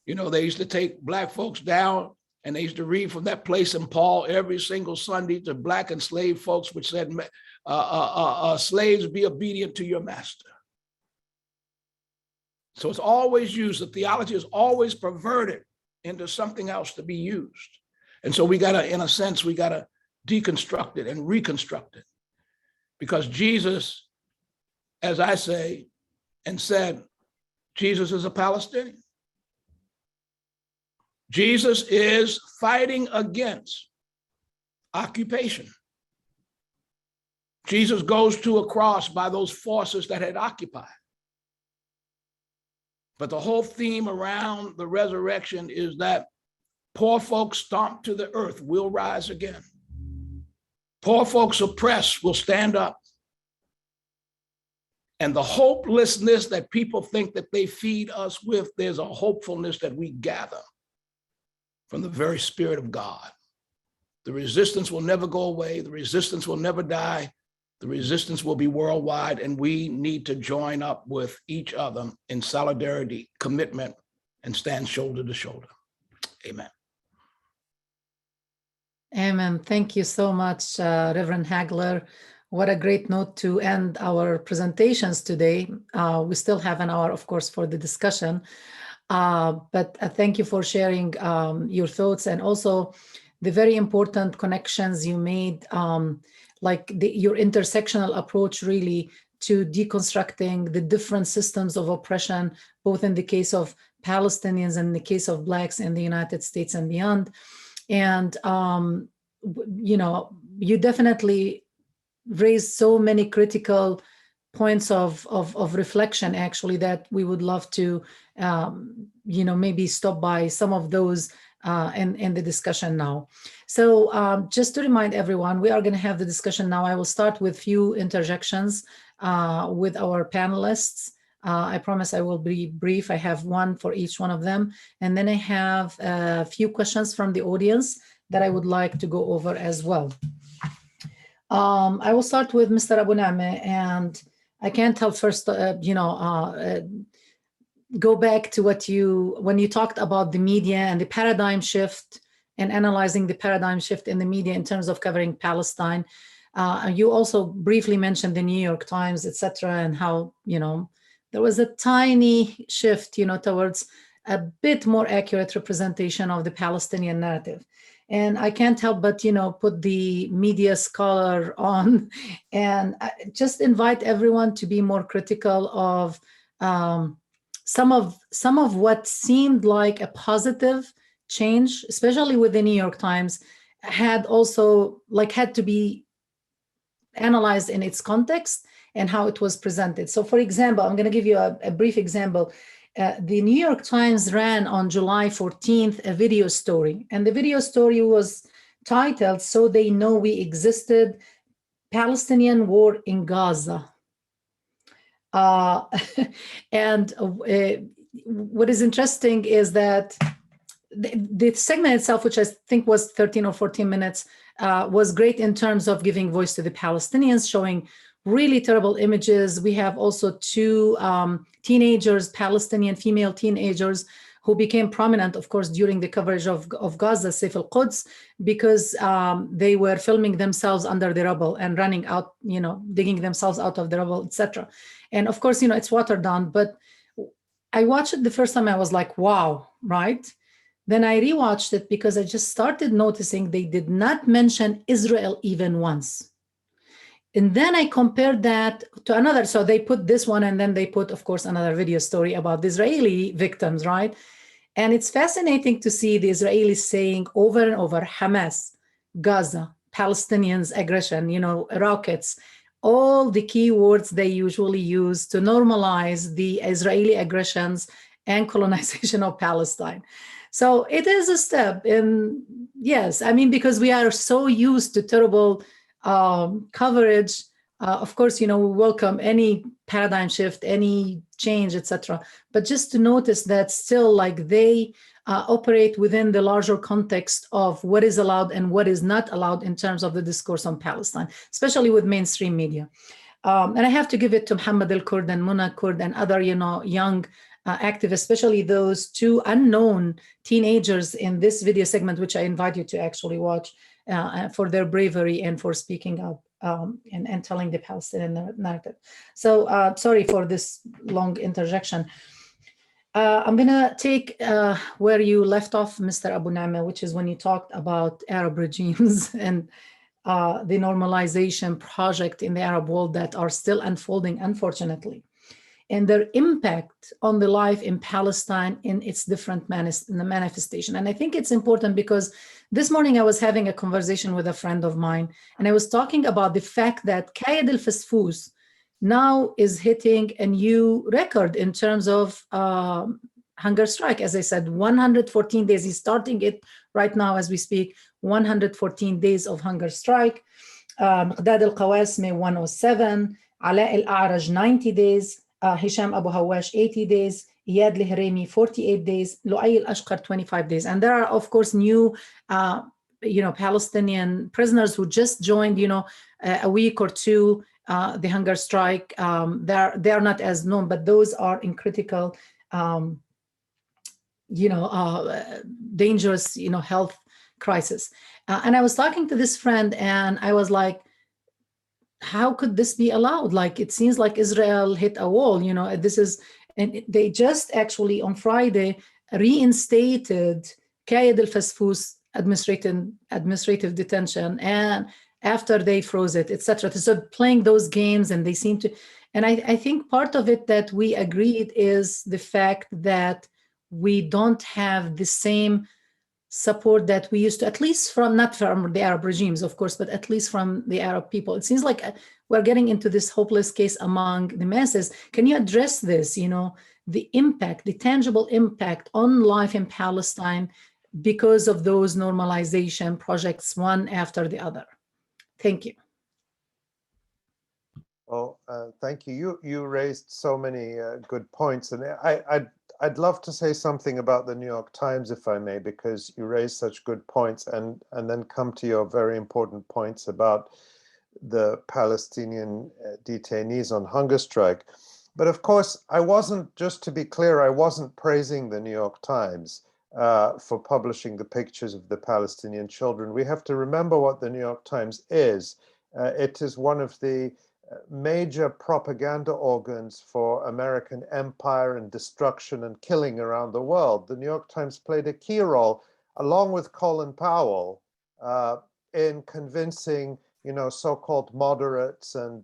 You know, they used to take Black folks down and they used to read from that place in Paul every single Sunday to Black enslaved folks, which said, slaves, be obedient to your master. So it's always used, the theology is always perverted into something else to be used. And so we gotta, in a sense, we gotta deconstruct it and reconstruct it. Because Jesus, as I say and said, Jesus is a Palestinian. Jesus is fighting against occupation. Jesus goes to a cross by those forces that had occupied. But the whole theme around the resurrection is that poor folks stomped to the earth will rise again. Poor folks oppressed will stand up. And the hopelessness that people think that they feed us with, there's a hopefulness that we gather from the very Spirit of God. The resistance will never go away. The resistance will never die. The resistance will be worldwide, and we need to join up with each other in solidarity, commitment, and stand shoulder to shoulder. Amen. Amen. Thank you so much, Reverend Hagler. What a great note to end our presentations today. We still have an hour, of course, for the discussion, but thank you for sharing your thoughts and also the very important connections you made, like your intersectional approach really to deconstructing the different systems of oppression, both in the case of Palestinians and in the case of Blacks in the United States and beyond. And, you know, you definitely raised so many critical points of reflection, actually, that we would love to, you know, maybe stop by some of those in the discussion now. So just to remind everyone, we are going to have the discussion now. I will start with few interjections with our panelists. I promise I will be brief. I have one for each one of them. And then I have a few questions from the audience that I would like to go over as well. I will start with Mr. Abunimah, and I can't help first, you know, go back to what when you talked about the media and the paradigm shift and analyzing the paradigm shift in the media in terms of covering Palestine. You also briefly mentioned the New York Times, etc., and how, you know, there was a tiny shift, you know, towards a bit more accurate representation of the Palestinian narrative. And I can't help but, you know, put the media scholar on and just invite everyone to be more critical of some of what seemed like a positive change, especially with the New York Times, had to be analyzed in its context and how it was presented. So for example, I'm going to give you a brief example. The New York Times ran on July 14th a video story, and the video story was titled, "So They Know We Existed, Palestinian War in Gaza." And what is interesting is that the segment itself, which I think was 13 or 14 minutes, was great in terms of giving voice to the Palestinians, showing really terrible images. We have also two teenagers, Palestinian female teenagers, who became prominent, of course, during the coverage of Gaza, Saif al-Quds, because they were filming themselves under the rubble and running out, you know, digging themselves out of the rubble, etc. And of course, you know, it's watered down, but I watched it the first time, I was like, wow, right? Then I rewatched it because I just started noticing they did not mention Israel even once. And then I compared that to another. So they put this one, and then they put, of course, another video story about the Israeli victims, right? And it's fascinating to see the Israelis saying over and over, Hamas, Gaza, Palestinians, aggression, you know, rockets, all the key words they usually use to normalize the Israeli aggressions and colonization of Palestine. So it is a step in, yes, I mean, because we are so used to terrible coverage. Of course, you know, we welcome any paradigm shift, any change, etc. But just to notice that still, like, they operate within the larger context of what is allowed and what is not allowed in terms of the discourse on Palestine, especially with mainstream media. And I have to give it to Muhammad al-Kurd and Muna Kurd and other, you know, young activists, especially those two unknown teenagers in this video segment, which I invite you to actually watch, for their bravery and for speaking up and telling the Palestinian narrative. So sorry for this long interjection. I'm going to take where you left off, Mr. Abunimah, which is when you talked about Arab regimes and the normalization project in the Arab world that are still unfolding, unfortunately, and their impact on the life in Palestine in its different manifestation. And I think it's important because this morning I was having a conversation with a friend of mine, and I was talking about the fact that Kayed al-Fasfus now is hitting a new record in terms of hunger strike. As I said, 114 days. He's starting it right now as we speak, 114 days of hunger strike. مقداد القواسمي 107, علاء الأعرج 90 days, Hisham Abu Hawash 80 days, Iyad Lehremi 48 days, Lu'ay al-Ashqar 25 days. And there are, of course, new Palestinian prisoners who just joined, a week or two, the hunger strike. They are not as known, but those are in critical, dangerous, health crisis. And I was talking to this friend and I was like, how could this be allowed? Like, it seems like Israel hit a wall, and they just actually on Friday reinstated Qaid al-Fasfus administrative detention, and after they froze it, etc. So playing those games, and they seem to, and I think part of it that we agreed is the fact that we don't have the same support that we used to, at least from, not from the Arab regimes, of course, but at least from the Arab people. It seems like we're getting into this hopeless case among the masses. Can you address this, the impact, the tangible impact on life in Palestine because of those normalization projects, one after the other? Thank you. Well, thank you. You raised so many good points, and I'd love to say something about the New York Times, if I may, because you raised such good points, and then come to your very important points about the Palestinian detainees on hunger strike. But of course, I wasn't, just to be clear, I wasn't praising the New York Times for publishing the pictures of the Palestinian children. We have to remember what the New York Times is. It is one of the major propaganda organs for American empire and destruction and killing around the world. The New York Times played a key role, along with Colin Powell, in convincing, so-called moderates and,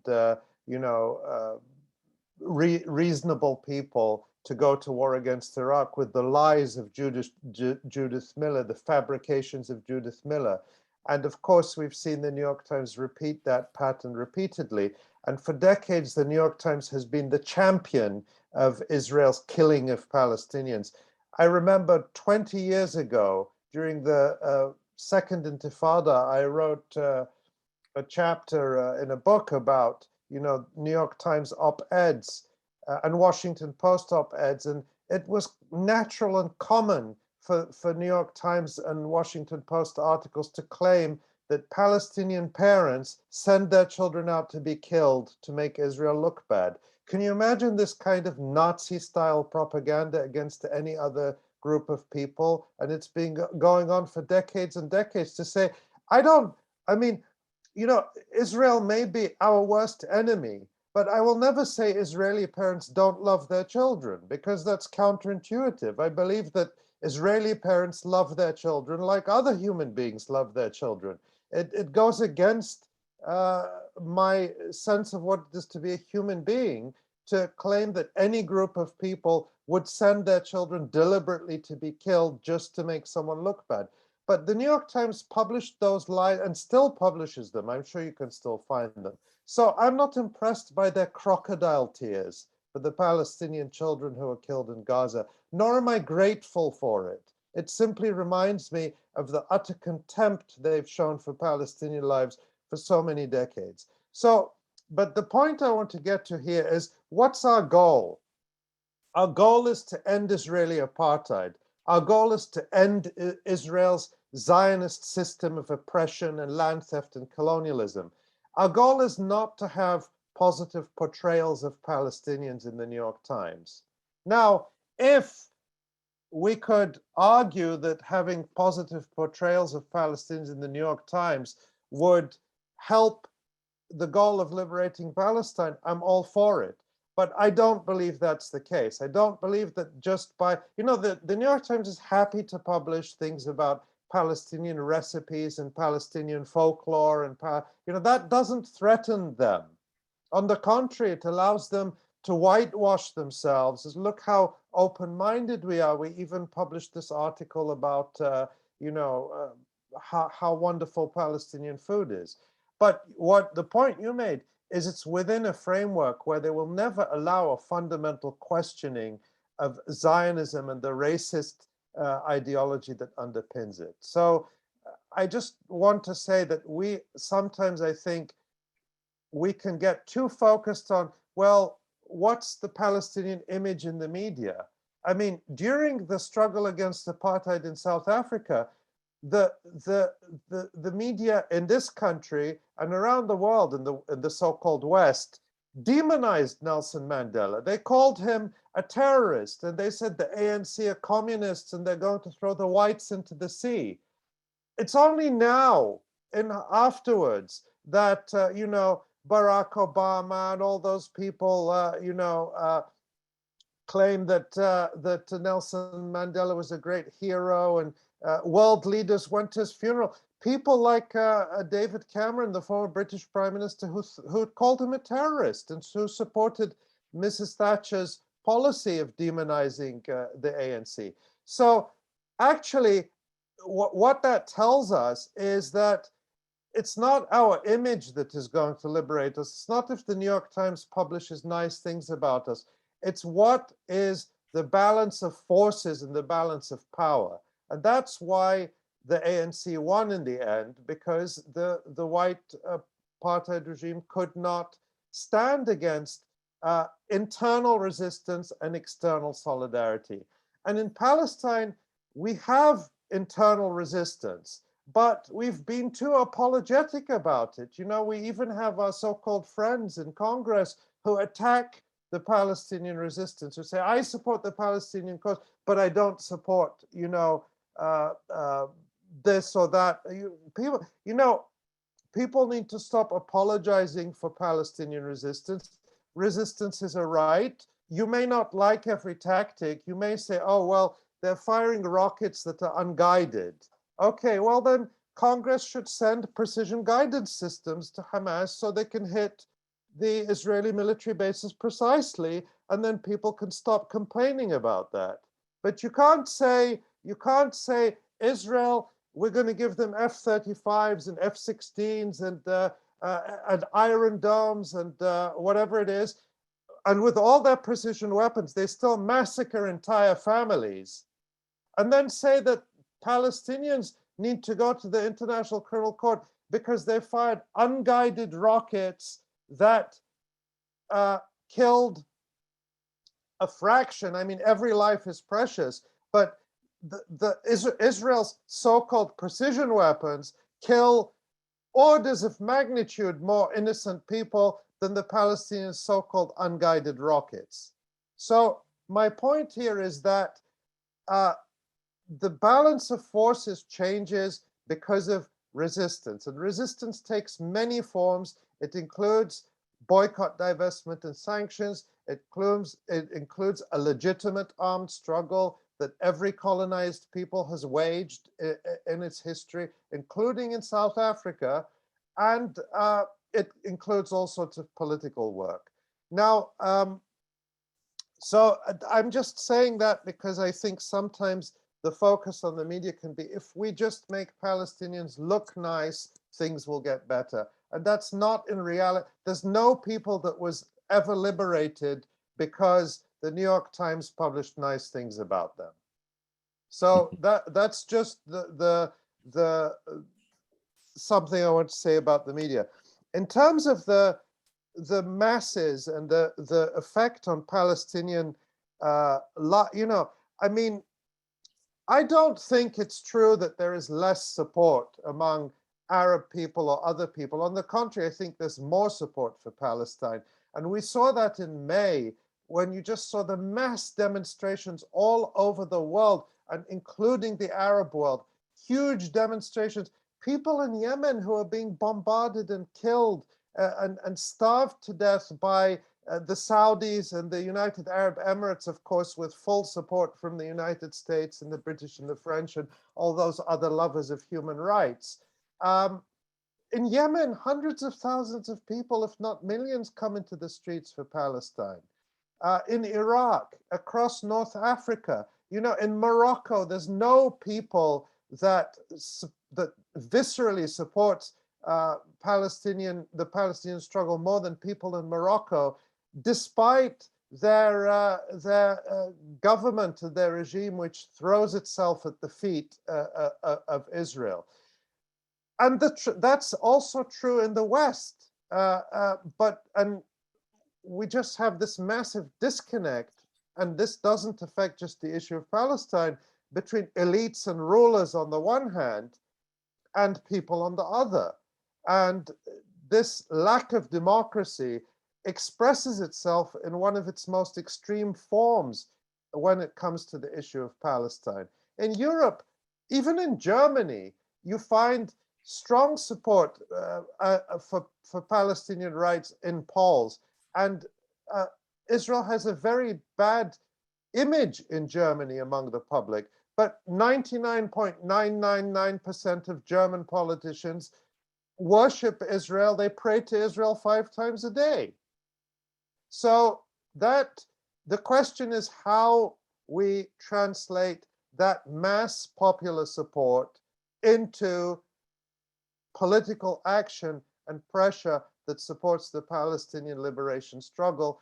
reasonable people to go to war against Iraq with the lies of Judith Miller, the fabrications of Judith Miller. And of course, we've seen the New York Times repeat that pattern repeatedly. And for decades, the New York Times has been the champion of Israel's killing of Palestinians. I remember 20 years ago, during the Second Intifada, I wrote a chapter in a book about, New York Times op-eds and Washington Post op-eds. And it was natural and common for New York Times and Washington Post articles to claim that Palestinian parents send their children out to be killed to make Israel look bad. Can you imagine this kind of Nazi-style propaganda against any other group of people? And it's been going on for decades and decades to say, Israel may be our worst enemy, but I will never say Israeli parents don't love their children, because that's counterintuitive. I believe that Israeli parents love their children like other human beings love their children. It goes against my sense of what it is to be a human being to claim that any group of people would send their children deliberately to be killed just to make someone look bad. But the New York Times published those lies and still publishes them. I'm sure you can still find them. So I'm not impressed by their crocodile tears for the Palestinian children who were killed in Gaza, nor am I grateful for it. It simply reminds me of the utter contempt they've shown for Palestinian lives for so many decades. But the point I want to get to here is, what's our goal? Our goal is to end Israeli apartheid. Our goal is to end Israel's Zionist system of oppression and land theft and colonialism. Our goal is not to have positive portrayals of Palestinians in the New York Times. Now, if we could argue that having positive portrayals of Palestinians in the New York Times would help the goal of liberating Palestine, I'm all for it. But I don't believe that's the case. I don't believe that just by, the New York Times is happy to publish things about Palestinian recipes and Palestinian folklore, and that doesn't threaten them. On the contrary, it allows them to whitewash themselves. Look how open-minded we are. We even published this article about, how wonderful Palestinian food is. But what the point you made is, it's within a framework where they will never allow a fundamental questioning of Zionism and the racist ideology that underpins it. So I just want to say that we sometimes, I think, we can get too focused on, well, what's the Palestinian image in the media? I mean, during the struggle against apartheid in South Africa, the media in this country and around the world in the so-called West demonized Nelson Mandela. They called him a terrorist, and they said the ANC are communists and they're going to throw the whites into the sea. It's only now and afterwards that, you know, Barack Obama and all those people, you know, claim that that Nelson Mandela was a great hero, and world leaders went to his funeral. People like David Cameron, the former British Prime Minister, who called him a terrorist and who supported Mrs. Thatcher's policy of demonizing the ANC. So actually, what that tells us is that it's not our image that is going to liberate us. It's not if the New York Times publishes nice things about us. It's what is the balance of forces and the balance of power. And that's why the ANC won in the end, because the white apartheid regime could not stand against internal resistance and external solidarity. And in Palestine, we have internal resistance, but we've been too apologetic about it. You know, we even have our so-called friends in Congress who attack the Palestinian resistance, who say, I support the Palestinian cause, but I don't support, you know, this or that. People need to stop apologizing for Palestinian resistance. Resistance is a right. You may not like every tactic. You may say, oh, well, they're firing rockets that are unguided. Okay, well then Congress should send precision guidance systems to Hamas so they can hit the Israeli military bases precisely, and then people can stop complaining about that. But you can't say Israel, we're going to give them F-35s and F-16s and Iron Domes and whatever it is. And with all their precision weapons, they still massacre entire families. And then say that Palestinians need to go to the International Criminal Court because they fired unguided rockets that killed a fraction. I mean, every life is precious, but Israel's so-called precision weapons kill orders of magnitude more innocent people than the Palestinian so-called unguided rockets. So my point here is that the balance of forces changes because of resistance, and resistance takes many forms. It includes boycott, divestment, and sanctions. It includes a legitimate armed struggle that every colonized people has waged in its history, including in South Africa, and it includes all sorts of political work. Now, so I'm just saying that because I think sometimes the focus on the media can be, if we just make Palestinians look nice, things will get better. And that's not in reality. There's no people that was ever liberated because the New York Times published nice things about them. So that's just the something I want to say about the media. In terms of the masses and the effect on Palestinian, you know, I mean, I don't think it's true that there is less support among Arab people or other people. On the contrary, I think there's more support for Palestine. And we saw that in May, when you just saw the mass demonstrations all over the world, and including the Arab world, huge demonstrations. People in Yemen who are being bombarded and killed and starved to death by the Saudis and the United Arab Emirates, of course, with full support from the United States and the British and the French and all those other lovers of human rights. In Yemen, hundreds of thousands of people, if not millions, come into the streets for Palestine. In Iraq, across North Africa, you know, in Morocco, there's no people that viscerally supports the Palestinian struggle more than people in Morocco, despite their government, their regime, which throws itself at the feet of Israel. And that's also true in the West. And we just have this massive disconnect, and this doesn't affect just the issue of Palestine, between elites and rulers on the one hand and people on the other. And this lack of democracy expresses itself in one of its most extreme forms when it comes to the issue of Palestine. In Europe, even in Germany, you find strong support for Palestinian rights in polls. And Israel has a very bad image in Germany among the public, but 99.999% of German politicians worship Israel. They pray to Israel 5 times a day. So that the question is how we translate that mass popular support into political action and pressure that supports the Palestinian liberation struggle.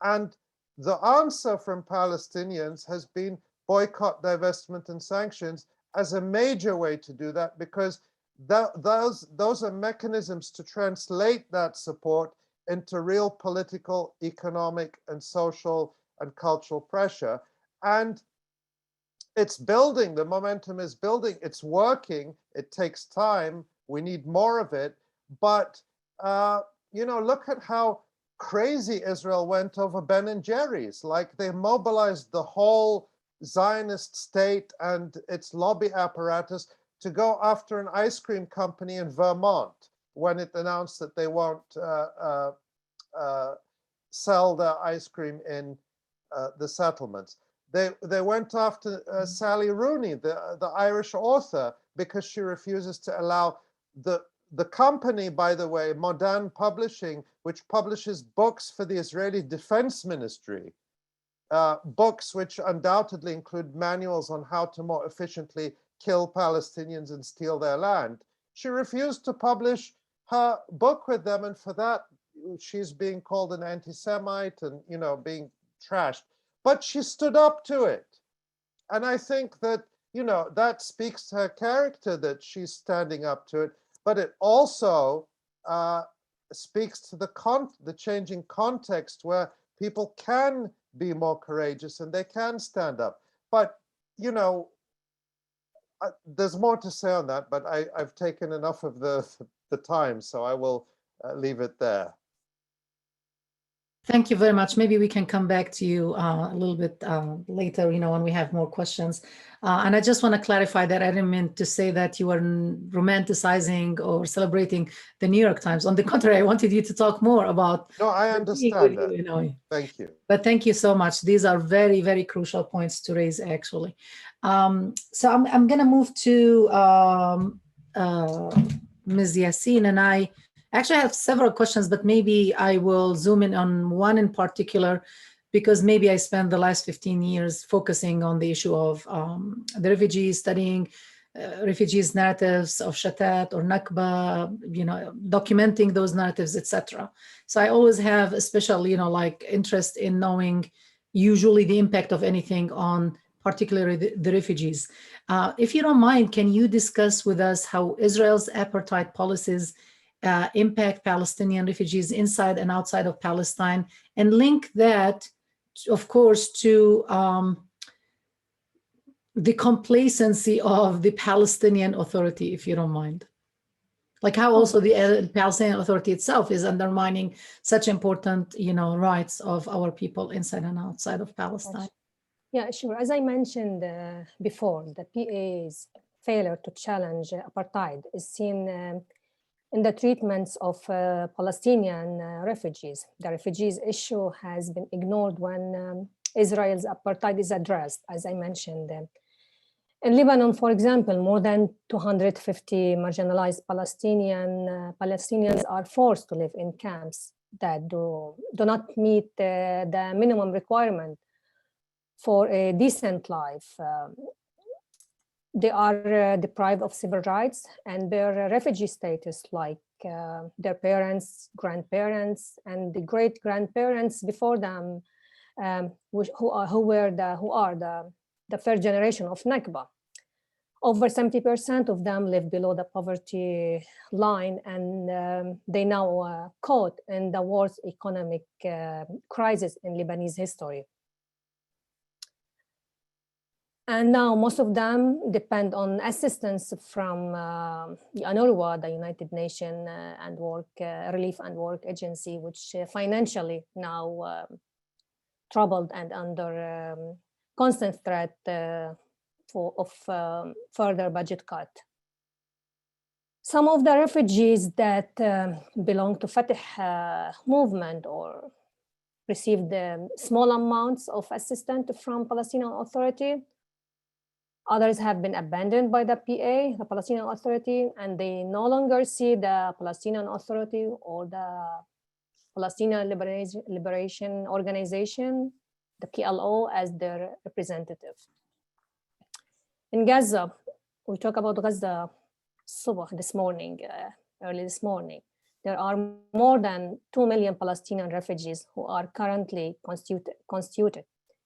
And the answer from Palestinians has been boycott, divestment, and sanctions as a major way to do that, because those are mechanisms to translate that support into real political, economic, and social and cultural pressure. And it's building, the momentum is building, it's working, it takes time, we need more of it. But, look at how crazy Israel went over Ben and Jerry's. Like, they mobilized the whole Zionist state and its lobby apparatus to go after an ice cream company in Vermont when it announced that they won't sell their ice cream in the settlements. They went after Sally Rooney, the Irish author, because she refuses to allow the company, by the way, Modern Publishing, which publishes books for the Israeli Defense Ministry, books which undoubtedly include manuals on how to more efficiently kill Palestinians and steal their land. She refused to publish her book with them, and for that, she's being called an anti-Semite and, being trashed. But she stood up to it. And I think that, that speaks to her character, that she's standing up to it. But it also speaks to the changing context where people can be more courageous and they can stand up. But, there's more to say on that, but I've taken enough of the time, so I will leave it there. Thank you very much. Maybe we can come back to you a little bit later, when we have more questions. And I just want to clarify that I didn't mean to say that you were romanticizing or celebrating the New York Times. On the contrary, I wanted you to talk more about. No, I understand that. Thank you. But thank you so much. These are very, very crucial points to raise, actually. So I'm going to move to Ms. Yassine, and I actually have several questions, but maybe I will zoom in on one in particular, because maybe I spent the last 15 years focusing on the issue of the refugees, studying refugees' narratives of Shatat or Nakba, documenting those narratives, etc. So I always have a special, interest in knowing usually the impact of anything on particularly the refugees. If you don't mind, can you discuss with us how Israel's apartheid policies impact Palestinian refugees inside and outside of Palestine, and link that, of course, to the complacency of the Palestinian Authority, if you don't mind? Like how also the Palestinian Authority itself is undermining such important, rights of our people inside and outside of Palestine. Yeah, sure. As I mentioned before, the PA's failure to challenge apartheid is seen in the treatments of Palestinian refugees. The refugees issue has been ignored when Israel's apartheid is addressed, as I mentioned. In Lebanon, for example, more than 250 marginalized Palestinians are forced to live in camps that do not meet the minimum requirement for a decent life. They are deprived of civil rights and their refugee status, like their parents, grandparents, and the great-grandparents before them, who are the first generation of Nakba. Over 70% of them live below the poverty line, and they now caught in the worst economic crisis in Lebanese history. And now most of them depend on assistance from the UNRWA, the United Nations Relief and Work Agency, which financially now troubled and under constant threat of further budget cut. Some of the refugees that belong to Fatah movement or received small amounts of assistance from Palestinian Authority. Others have been abandoned by the PA, the Palestinian Authority, and they no longer see the Palestinian Authority or the Palestinian Liberation Organization, the PLO, as their representative. In Gaza, we talk about Gaza this morning, early this morning. There are more than 2 million Palestinian refugees who are currently constituted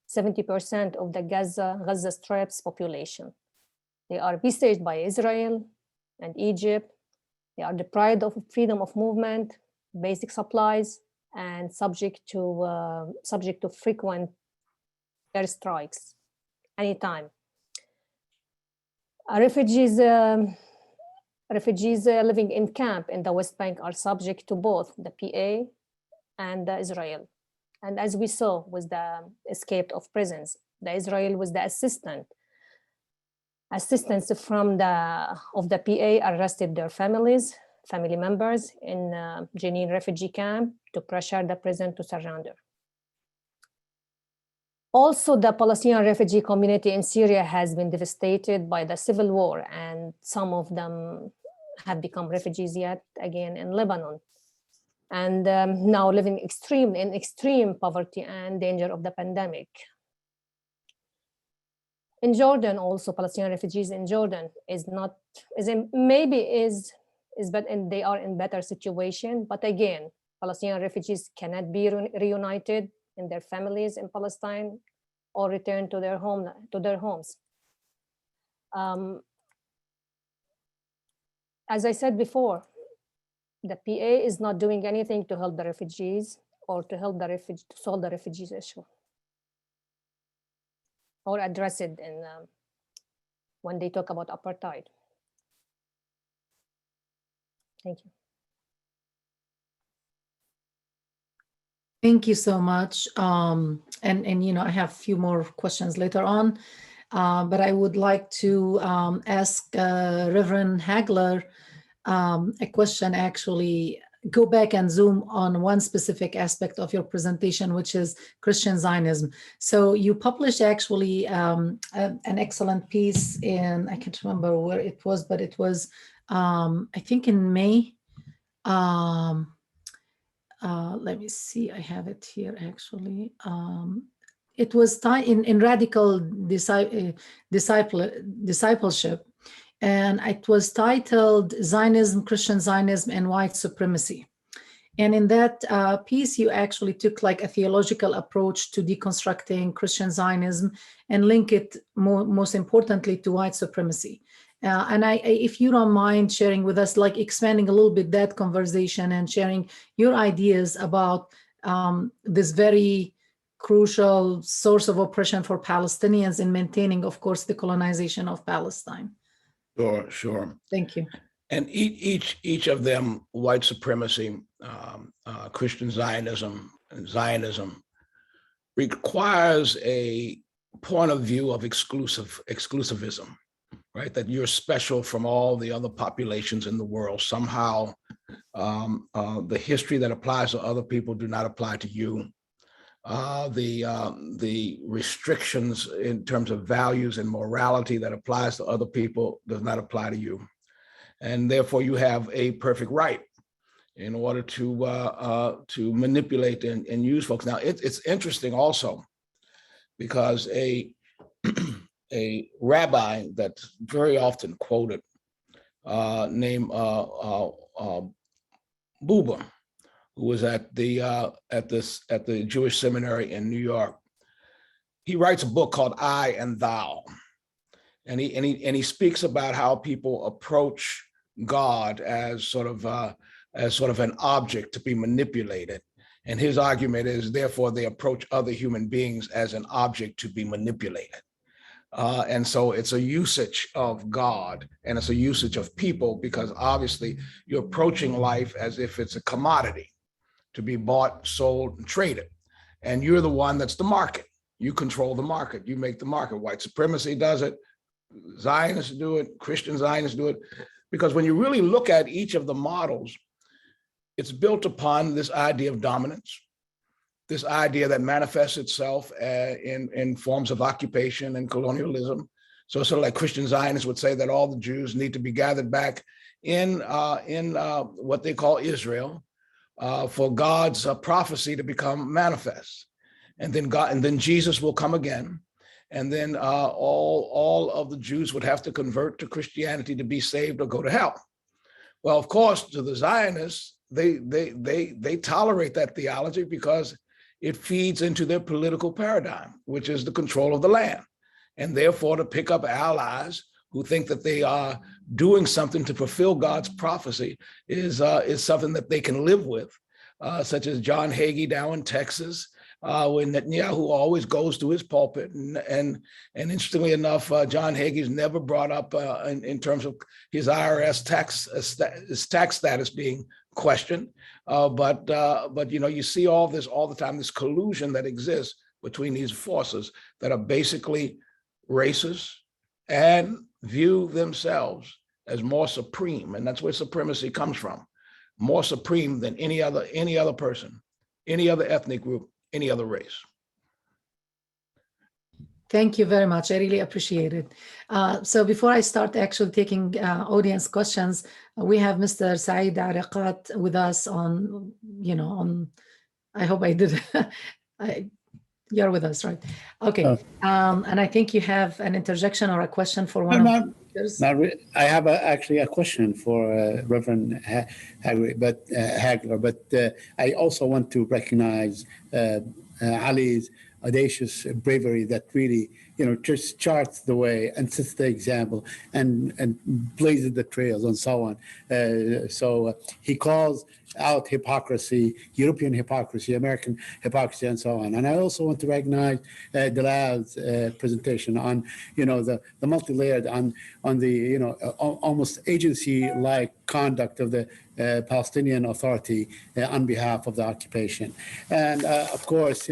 70% of the Gaza Strip's population. They are besieged by Israel and Egypt. They are deprived of freedom of movement, basic supplies, and subject to frequent airstrikes anytime. Refugees living in camp in the West Bank are subject to both the PA and Israel. And as we saw with the escaped of prisons, the Israel was the assistants from the PA arrested their family members in Jenin refugee camp to pressure the prison to surrender. Also, the Palestinian refugee community in Syria has been devastated by the civil war, and some of them have become refugees yet again in Lebanon, and now living in extreme poverty and danger of the pandemic. In Jordan, also Palestinian refugees in Jordan they are in better situation, but again, Palestinian refugees cannot be reunited in their families in Palestine or return to their homes. As I said before, the PA is not doing anything to help the refugees or to help to solve the refugees issue or address it when they talk about apartheid. Thank you. Thank you so much. And I have a few more questions later on, but I would like to ask Reverend Hagler a question, actually go back and zoom on one specific aspect of your presentation, which is Christian Zionism. So you published actually an excellent piece in, I can't remember where it was, but it was, I think in May. Let me see, I have it here actually. It was in Radical Discipleship, and it was titled Zionism, Christian Zionism, and White Supremacy. And in that piece, you actually took like a theological approach to deconstructing Christian Zionism and link it most importantly to white supremacy. And if you don't mind sharing with us, like expanding a little bit that conversation and sharing your ideas about this very crucial source of oppression for Palestinians in maintaining, of course, the colonization of Palestine. Sure. Thank you. And each of them, white supremacy, Christian Zionism, and Zionism, requires a point of view of exclusivism, right? That you're special from all the other populations in the world. Somehow, the history that applies to other people do not apply to you. The restrictions in terms of values and morality that applies to other people does not apply to you. And therefore you have a perfect right in order to manipulate and use folks. Now it's interesting also because a rabbi that's very often quoted named Buber, who was at the Jewish seminary in New York. He writes a book called I and Thou. and he speaks about how people approach God as sort of an object to be manipulated. And his argument is, therefore, they approach other human beings as an object to be manipulated. And so it's a usage of God, and it's a usage of people, because obviously you're approaching life as if it's a commodity to be bought, sold, and traded. And you're the one that's the market. You control the market. You make the market. White supremacy does it. Zionists do it. Christian Zionists do it. Because when you really look at each of the models, it's built upon this idea of dominance, this idea that manifests itself in forms of occupation and colonialism. So sort of like Christian Zionists would say that all the Jews need to be gathered back in what they call Israel for God's prophecy to become manifest. And then Jesus will come again. And then all of the Jews would have to convert to Christianity to be saved or go to hell. Well, of course, to the Zionists, they tolerate that theology because it feeds into their political paradigm, which is the control of the land. And therefore, to pick up allies who think that they are doing something to fulfill God's prophecy is something that they can live with, such as John Hagee down in Texas, when Netanyahu always goes to his pulpit. And interestingly enough, John Hagee's never brought up in terms of his IRS tax status being questioned. But you see all this all the time, this collusion that exists between these forces that are basically racist and view themselves as more supreme. And that's where supremacy comes from. More supreme than any other person, any other ethnic group, any other race. Thank you very much. I really appreciate it. So before I start actually taking audience questions, we have Mr. Saeed Arakat with us on, I hope I did. You're with us, right? Okay. And I think you have an interjection or a question for one of the speakers. I have actually a question for Reverend Hagler, but I also want to recognize Ali's audacious bravery that really, just charts the way and sets the example and blazes the trails and so on. So he calls out hypocrisy, European hypocrisy, American hypocrisy, and so on. And I also want to recognize Dalal's presentation on, the multi-layered, on the, almost agency-like conduct of the Palestinian Authority on behalf of the occupation. And of course,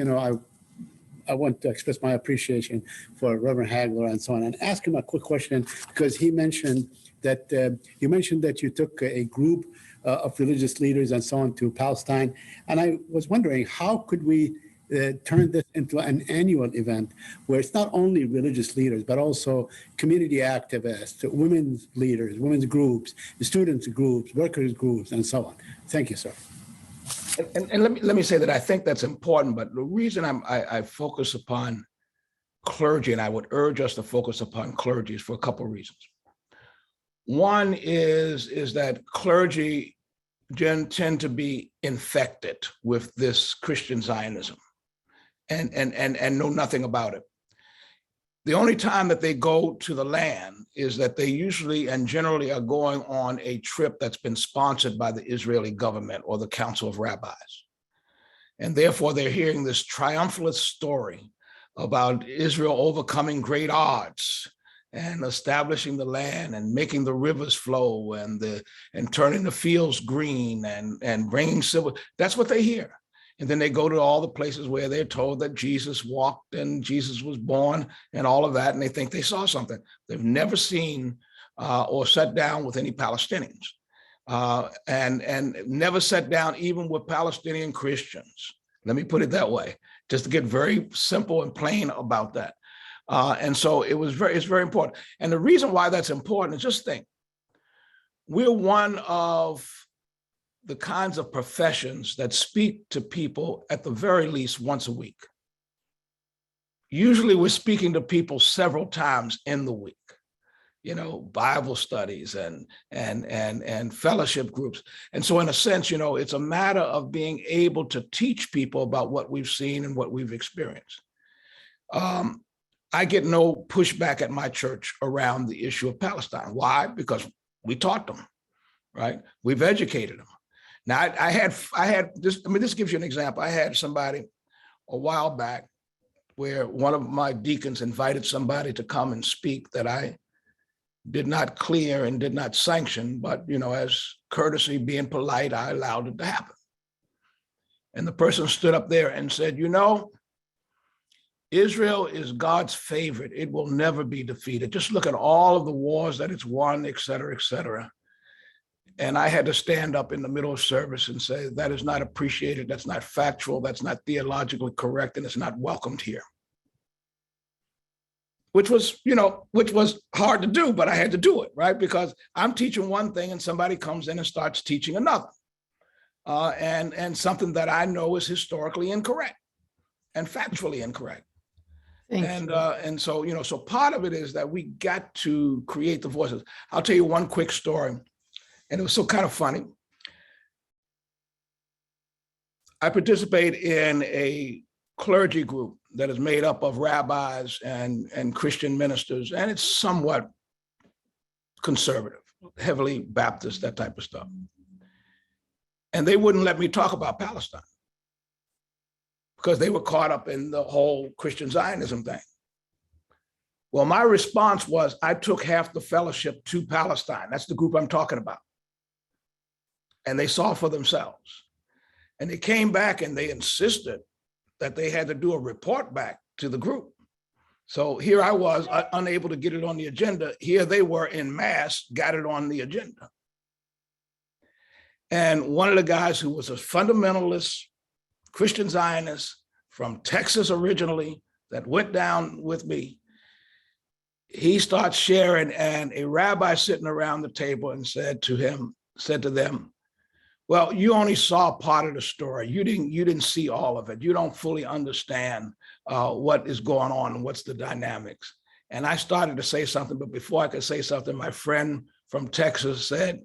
I want to express my appreciation for Reverend Hagler and so on, and ask him a quick question, because he mentioned that you took a group of religious leaders and so on to Palestine, and I was wondering, how could we turn this into an annual event where it's not only religious leaders but also community activists, women's leaders, women's groups, students groups, workers groups, and so on. Thank you, sir. And let me say that I think that's important, but the reason I focus upon clergy, and I would urge us to focus upon clergy, is for a couple of reasons. One is that clergy tend to be infected with this Christian Zionism and know nothing about it. The only time that they go to the land is that they usually and generally are going on a trip that's been sponsored by the Israeli government or the Council of Rabbis. And therefore, they're hearing this triumphalist story about Israel overcoming great odds and establishing the land and making the rivers flow and turning the fields green and bringing civil. That's what they hear. And then they go to all the places where they're told that Jesus walked and Jesus was born and all of that, and they think they saw something. They've never seen or sat down with any Palestinians, and never sat down even with Palestinian Christians. Let me put it that way, just to get very simple and plain about that. And so it's very important. And the reason why that's important is, just think, we're one of the kinds of professions that speak to people at the very least once a week. Usually we're speaking to people several times in the week, Bible studies and fellowship groups. And so in a sense, it's a matter of being able to teach people about what we've seen and what we've experienced. I get no pushback at my church around the issue of Palestine. Why? Because we taught them, right? We've educated them. Now, I had this, I mean, this gives you an example. I had somebody a while back where one of my deacons invited somebody to come and speak that I did not clear and did not sanction, but, you know, as courtesy, being polite, I allowed it to happen. And the person stood up there and said, you know, Israel is God's favorite. It will never be defeated. Just look at all of the wars that it's won, et cetera, et cetera. And I had to stand up in the middle of service and say, that is not appreciated. That's not factual. That's not theologically correct. And it's not welcomed here. Which was, you know, which was hard to do, but I had to do it, right? Because I'm teaching one thing and somebody comes in and starts teaching another. And something that I know is historically incorrect and factually incorrect. And so, you know, so part of it is that we got to create the voices. I'll tell you one quick story, and it was so kind of funny. I participate in a clergy group that is made up of rabbis and Christian ministers, and it's somewhat conservative, heavily Baptist, that type of stuff. And they wouldn't let me talk about Palestine because they were caught up in the whole Christian Zionism thing. Well, my response was, I took half the fellowship to Palestine. That's the group I'm talking about. And they saw for themselves. And they came back and they insisted that they had to do a report back to the group. So here I was, unable to get it on the agenda. Here they were in mass, got it on the agenda. And one of the guys who was a fundamentalist Christian Zionist from Texas originally that went down with me, he starts sharing, and a rabbi sitting around the table and said to them, well, you only saw part of the story. You didn't see all of it. You don't fully understand what is going on and what's the dynamics. And I started to say something, but before I could say something, my friend from Texas said,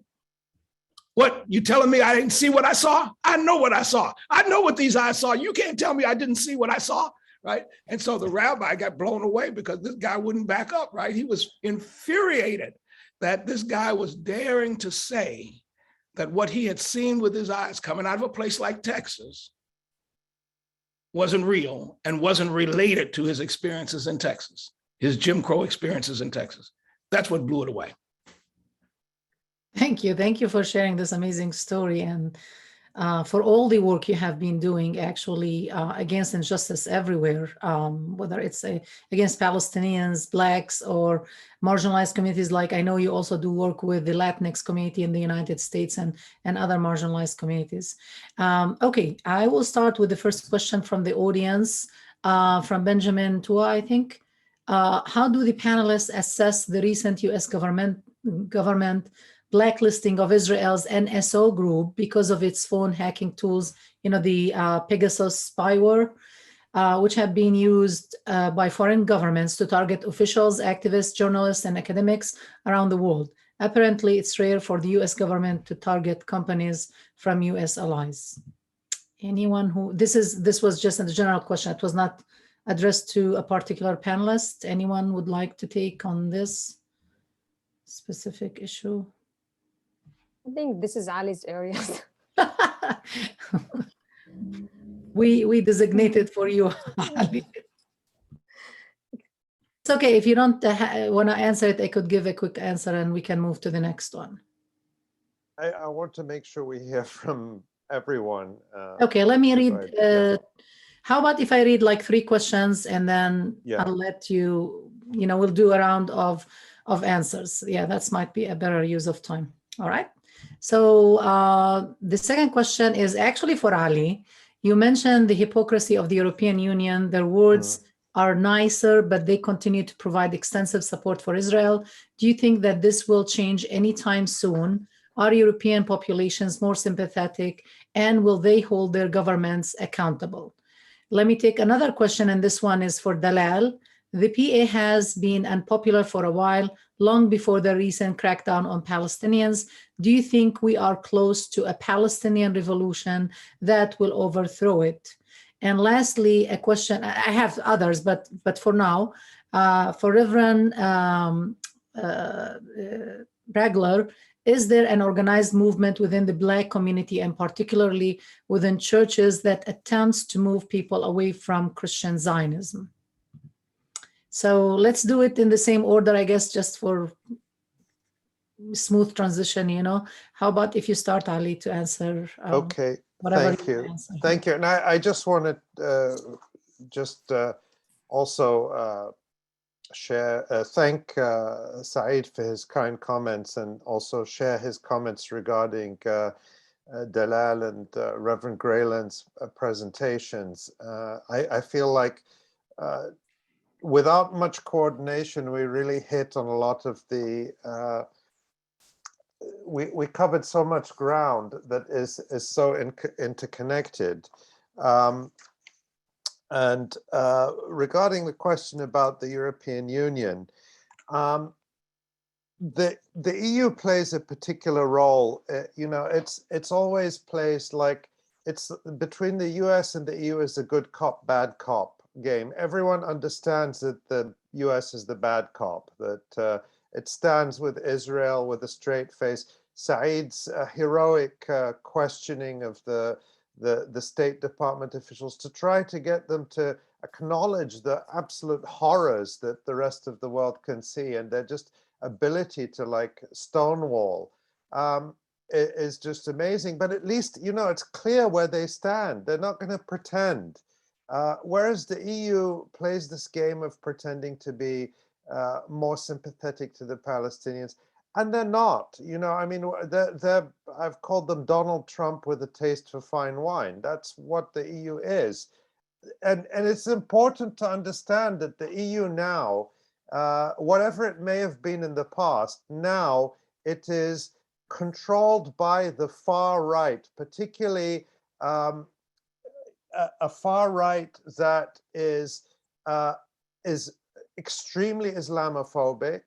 what, you telling me I didn't see what I saw? I know what I saw. I know what these eyes saw. You can't tell me I didn't see what I saw, right? And so the rabbi got blown away because this guy wouldn't back up, right? He was infuriated that this guy was daring to say that what he had seen with his eyes coming out of a place like Texas wasn't real and wasn't related to his experiences in Texas, his Jim Crow experiences in Texas. That's what blew it away. Thank you. Thank you for sharing this amazing story and for all the work you have been doing actually against injustice everywhere, whether it's against Palestinians, Blacks, or marginalized communities. Like I know you also do work with the Latinx community in the United States and other marginalized communities. Okay, I will start with the first question from the audience, from Benjamin Tua, I think. How do the panelists assess the recent US government blacklisting of Israel's NSO group because of its phone hacking tools, you know, the Pegasus spyware, which have been used by foreign governments to target officials, activists, journalists, and academics around the world. Apparently, it's rare for the US government to target companies from US allies. Anyone who, this was just a general question. It was not addressed to a particular panelist. Anyone would like to take on this specific issue? I think this is Ali's area. We designated for you, Ali. It's okay. If you don't want to answer it, I could give a quick answer and we can move to the next one. I want to make sure we hear from everyone. Okay, let me read. How about if I read like 3 questions and then I'll let you, we'll do a round of answers. Yeah, that might be a better use of time. All right. So the second question is actually for Ali. You mentioned the hypocrisy of the European Union. Their words are nicer, but they continue to provide extensive support for Israel. Do you think that this will change anytime soon? Are European populations more sympathetic, and will they hold their governments accountable? Let me take another question, and this one is for Dalal. The PA has been unpopular for a while, long before the recent crackdown on Palestinians. Do you think we are close to a Palestinian revolution that will overthrow it? And lastly, a question, I have others, but for now, For Reverend Hagler, is there an organized movement within the Black community and particularly within churches that attempts to move people away from Christian Zionism? So let's do it in the same order, I guess, just for smooth transition, you know. How about if you start, Ali, to answer Okay, whatever thank you. answer. Thank you. And I just wanted also thank Saeed for his kind comments and also share his comments regarding Dalal and Reverend Grayland's presentations. I feel like without much coordination, we really hit on a lot of the we covered so much ground that is so interconnected. And regarding the question about the European Union, the EU plays a particular role. You know, it's always placed like it's between the US and the EU is a good cop, bad cop game. Everyone understands that the US is the bad cop, that it stands with Israel with a straight face. Saeed's heroic questioning of the State Department officials to try to get them to acknowledge the absolute horrors that the rest of the world can see, and their just ability to like stonewall is just amazing. But at least, you know, it's clear where they stand. They're not going to pretend. Whereas the EU plays this game of pretending to be more sympathetic to the Palestinians, and they're not. You know, I mean, I've called them Donald Trump with a taste for fine wine. That's what the EU is, and it's important to understand that the EU now, whatever it may have been in the past, now it is controlled by the far right, particularly a far right that is extremely Islamophobic,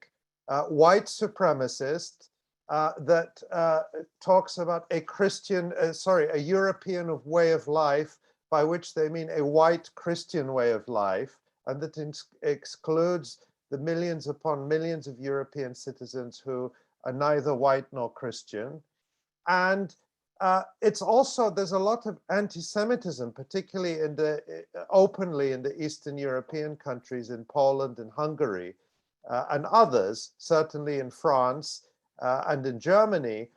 white supremacist, that talks about a a European way of life, by which they mean a white Christian way of life, and that excludes the millions upon millions of European citizens who are neither white nor Christian. And it's also, there's a lot of anti-Semitism, particularly openly in the Eastern European countries, in Poland and Hungary, and others, certainly in France and in Germany.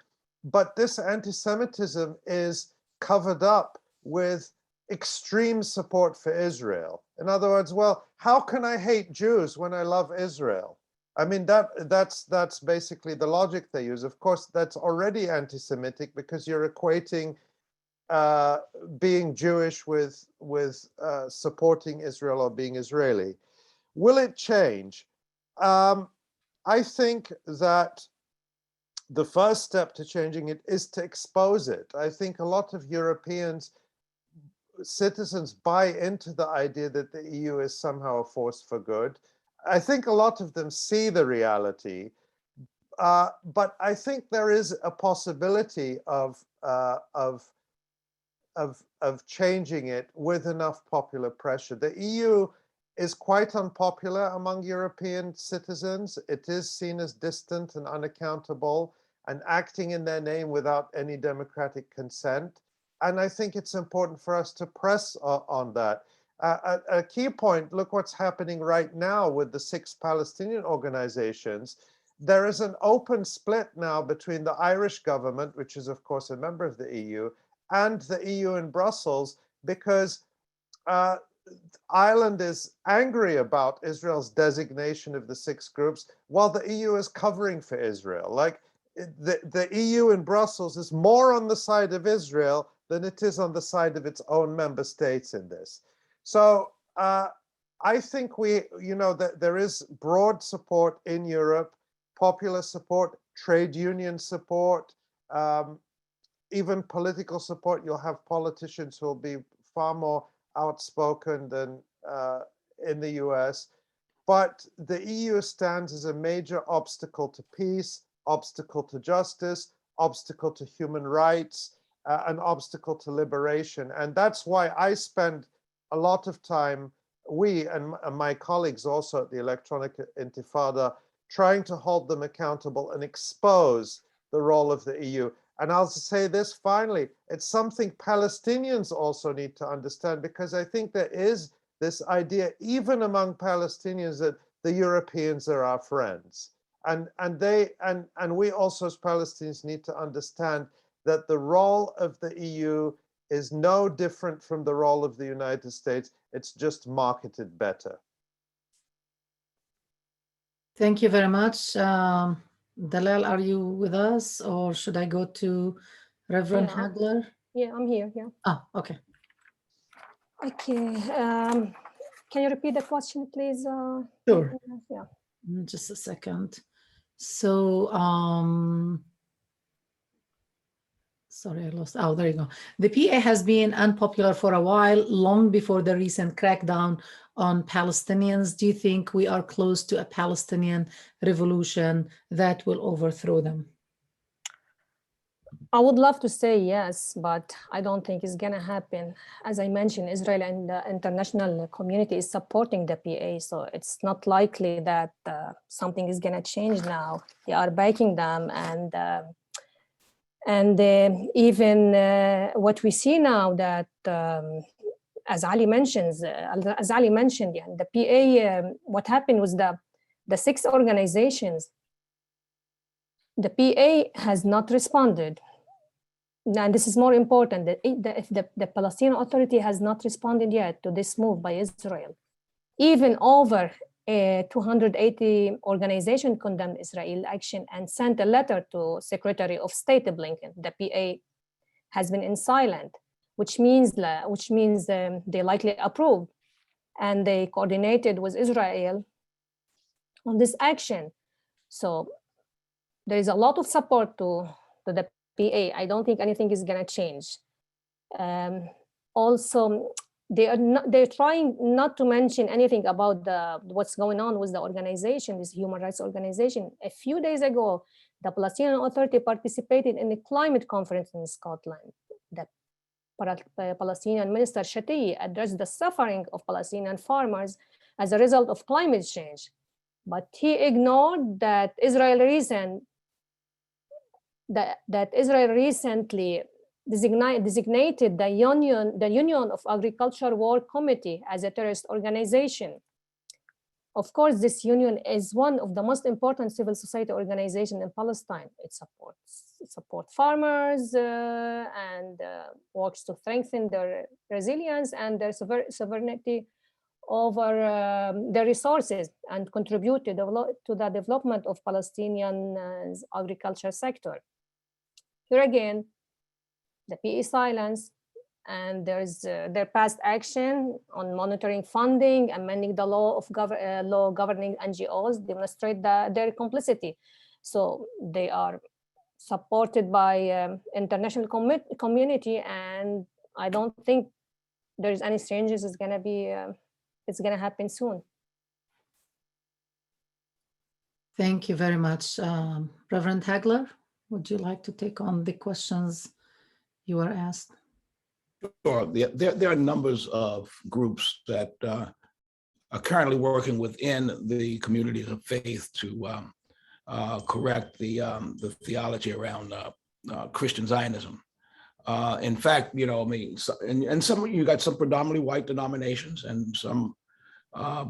But this anti-Semitism is covered up with extreme support for Israel. In other words, well, how can I hate Jews when I love Israel? I mean, that's basically the logic they use. Of course, that's already anti-Semitic because you're equating being Jewish with supporting Israel or being Israeli. Will it change? I think that the first step to changing it is to expose it. I think a lot of Europeans, citizens, buy into the idea that the EU is somehow a force for good. I think a lot of them see the reality, but I think there is a possibility of changing it with enough popular pressure. The EU is quite unpopular among European citizens. It is seen as distant and unaccountable and acting in their name without any democratic consent. And I think it's important for us to press on that. A key point, look what's happening right now with the 6 Palestinian organizations. There is an open split now between the Irish government, which is of course a member of the EU, and the EU in Brussels, because Ireland is angry about Israel's designation of the 6 groups, while the EU is covering for Israel. Like the EU in Brussels is more on the side of Israel than it is on the side of its own member states in this. So I think that there is broad support in Europe, popular support, trade union support, even political support. You'll have politicians who will be far more outspoken than in the US. But the EU stands as a major obstacle to peace, obstacle to justice, obstacle to human rights, an obstacle to liberation. And that's why I spend a lot of time we and my colleagues also at the Electronic Intifada trying to hold them accountable and expose the role of the EU. And I'll say this finally, it's something Palestinians also need to understand, because I think there is this idea, even among Palestinians, that the Europeans are our friends. And we also as Palestinians need to understand that the role of the EU is no different from the role of the United States. It's just marketed better. Thank you very much. Dalal, are you with us, or should I go to Reverend Yeah. Hagler? Yeah, I'm here. Yeah. Ah, okay. Okay. Can you repeat the question, please? Sure. Yeah. Just a second. So, sorry, I lost. Oh, there you go. The PA has been unpopular for a while, long before the recent crackdown on Palestinians. Do you think we are close to a Palestinian revolution that will overthrow them? I would love to say yes, but I don't think it's going to happen. As I mentioned, Israel and the international community is supporting the PA, so it's not likely that something is going to change now. They are backing them, and even what we see now that, as Ali mentioned, yeah, the PA, what happened was the 6 organizations, the PA has not responded. And this is more important, that the Palestinian Authority has not responded yet to this move by Israel. Even over 280 organizations condemned Israel action and sent a letter to Secretary of State Blinken. The PA has been in silent, which means they likely approved, and they coordinated with Israel on this action. So there is a lot of support to the PA. I don't think anything is going to change. Also, they're trying not to mention anything about what's going on with the organization, this human rights organization. A few days ago, the Palestinian Authority participated in the climate conference in Scotland. The Palestinian Minister Shati addressed the suffering of Palestinian farmers as a result of climate change, but he ignored that Israel recently designated the Union of Agriculture War Committee as a terrorist organization. Of course, this union is one of the most important civil society organizations in Palestine. It supports farmers and works to strengthen their resilience and their sovereignty over their resources, and contribute to the development of Palestinian agriculture sector. Here again, the PA silence, and there's their past action on monitoring funding, amending the law governing NGOs demonstrate their complicity. So they are supported by international community, and I don't think there's any changes is going to be. It's going to happen soon. Thank you very much. Reverend Hagler, would you like to take on the questions you were asked? Sure. There are numbers of groups that are currently working within the communities of faith to correct the theology around Christian Zionism. In fact, and some, you got some predominantly white denominations and some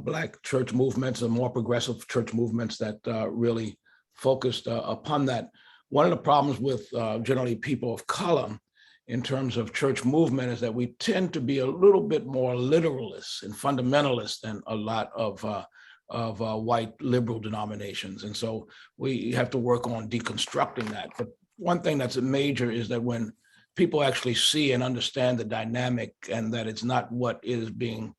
Black church movements and more progressive church movements that really focused upon that. One of the problems with generally people of color in terms of church movement is that we tend to be a little bit more literalist and fundamentalist than a lot of white liberal denominations. And so we have to work on deconstructing that. But one thing that's major is that when people actually see and understand the dynamic, and that it's not what is being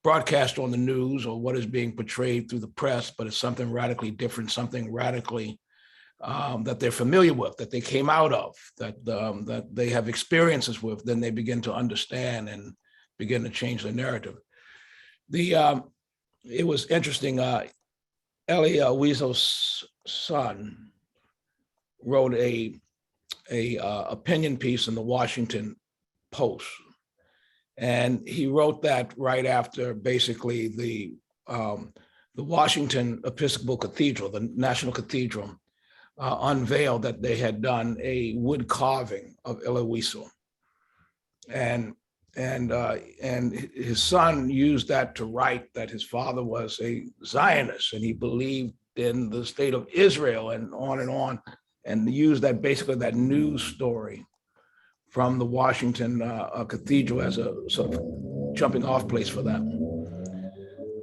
broadcast on the news or what is being portrayed through the press, but it's something radically different, something radically that they're familiar with, that they came out of, that they have experiences with, then they begin to understand and begin to change their narrative. It was interesting, Elie Wiesel's son wrote a opinion piece in the Washington Post, And he wrote that right after basically the Washington Episcopal Cathedral, the National Cathedral, unveiled that they had done a wood carving of Eloise. And his son used that to write that his father was a Zionist and he believed in the state of Israel and on, and used that basically that news story from the Washington Cathedral as a sort of jumping off place for them.